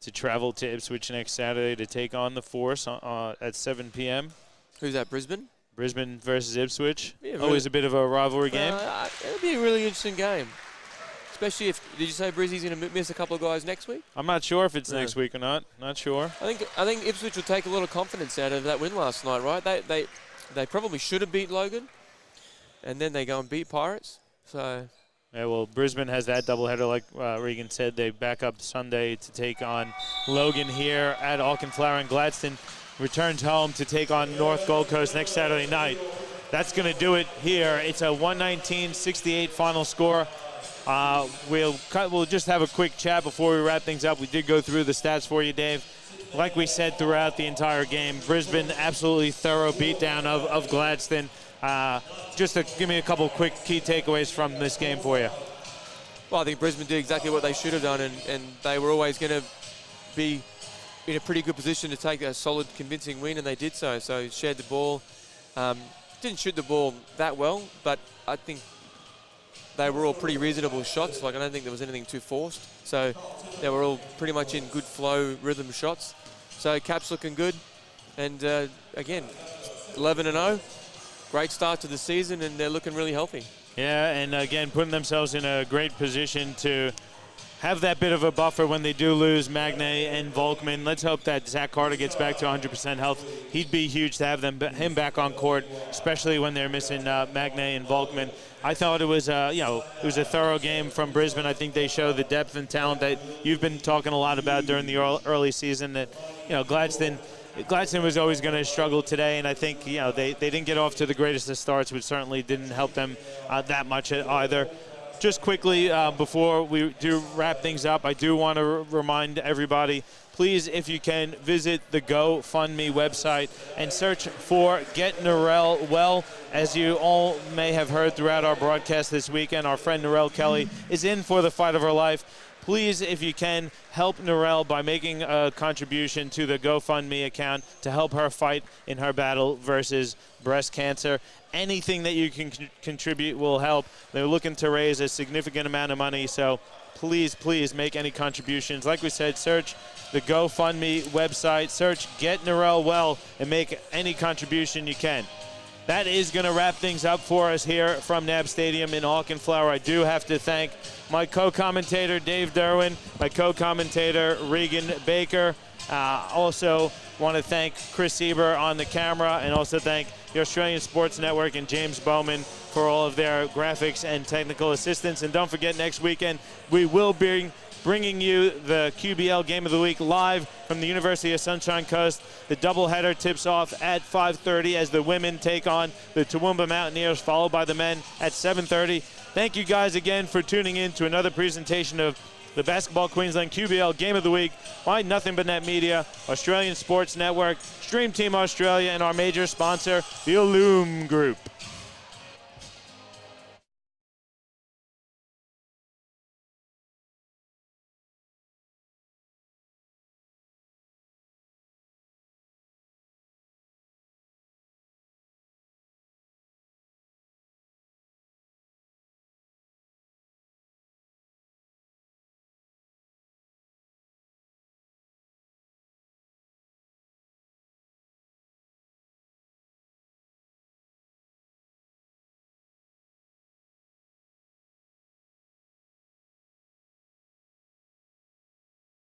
to travel to Ipswich next Saturday to take on the Force at 7 p.m. Who's that, Brisbane? Brisbane versus Ipswich. Yeah, Always a bit of a rivalry game. It'll be a really interesting game. Especially if, did you say Brizzy's going to miss a couple of guys next week? I'm not sure if it's next week or not. Not sure. I think Ipswich will take a lot of confidence out of that win last night, right? They probably should have beat Logan, and then they go and beat Pirates. So yeah, well, Brisbane has that doubleheader, like Regan said. They back up Sunday to take on Logan here at Auchenflower, and Gladstone returns home to take on North Gold Coast next Saturday night. That's going to do it here. It's a 119-68 final score. We'll just have a quick chat before we wrap things up. We did go through the stats for you, Dave. Like we said throughout the entire game, Brisbane absolutely thorough beatdown of Gladstone. Just to give me a couple quick key takeaways from this game for you. Well, I think Brisbane did exactly what they should have done, and they were always going to be in a pretty good position to take a solid, convincing win, and they did so. So shared the ball. Didn't shoot the ball that well, but I think they were all pretty reasonable shots. Like, I don't think there was anything too forced. So they were all pretty much in good flow, rhythm shots. So Caps looking good. And again, 11-0. Great start to the season, and they're looking really healthy. Yeah, and again, putting themselves in a great position to have that bit of a buffer when they do lose Magne and Volkman. Let's hope that Zach Carter gets back to 100% health. He'd be huge to have him back on court, especially when they're missing Magne and Volkman. I thought it was it was a thorough game from Brisbane. I think they show the depth and talent that you've been talking a lot about during the early season. That Gladstone was always going to struggle today, and I think they didn't get off to the greatest of starts, which certainly didn't help them that much either. Just quickly, before we do wrap things up, I do want to remind everybody, please, if you can, visit the GoFundMe website and search for Get Narelle Well. As you all may have heard throughout our broadcast this weekend, our friend Narelle Kelly is in for the fight of her life. please, if you can, help Narelle by making a contribution to the GoFundMe account to help her fight in her battle versus breast cancer. Anything that you can contribute will help. They're looking to raise a significant amount of money, so please, please make any contributions. Like we said, search the GoFundMe website, search Get Narelle Well, and make any contribution you can. That is going to wrap things up for us here from NAB Stadium in Auchenflower. I do have to thank my co-commentator, Dave Derwin, my co-commentator, Regan Baker. Also want to thank Chris Sieber on the camera, and also thank the Australian Sports Network and James Bowman for all of their graphics and technical assistance. And don't forget, next weekend we will be bringing you the QBL Game of the Week live from the University of Sunshine Coast. The doubleheader tips off at 5:30 as the women take on the Toowoomba Mountaineers, followed by the men at 7:30. Thank you guys again for tuning in to another presentation of the Basketball Queensland QBL Game of the Week by Nothing But Net Media, Australian Sports Network, Stream Team Australia, and our major sponsor, the Illume Group.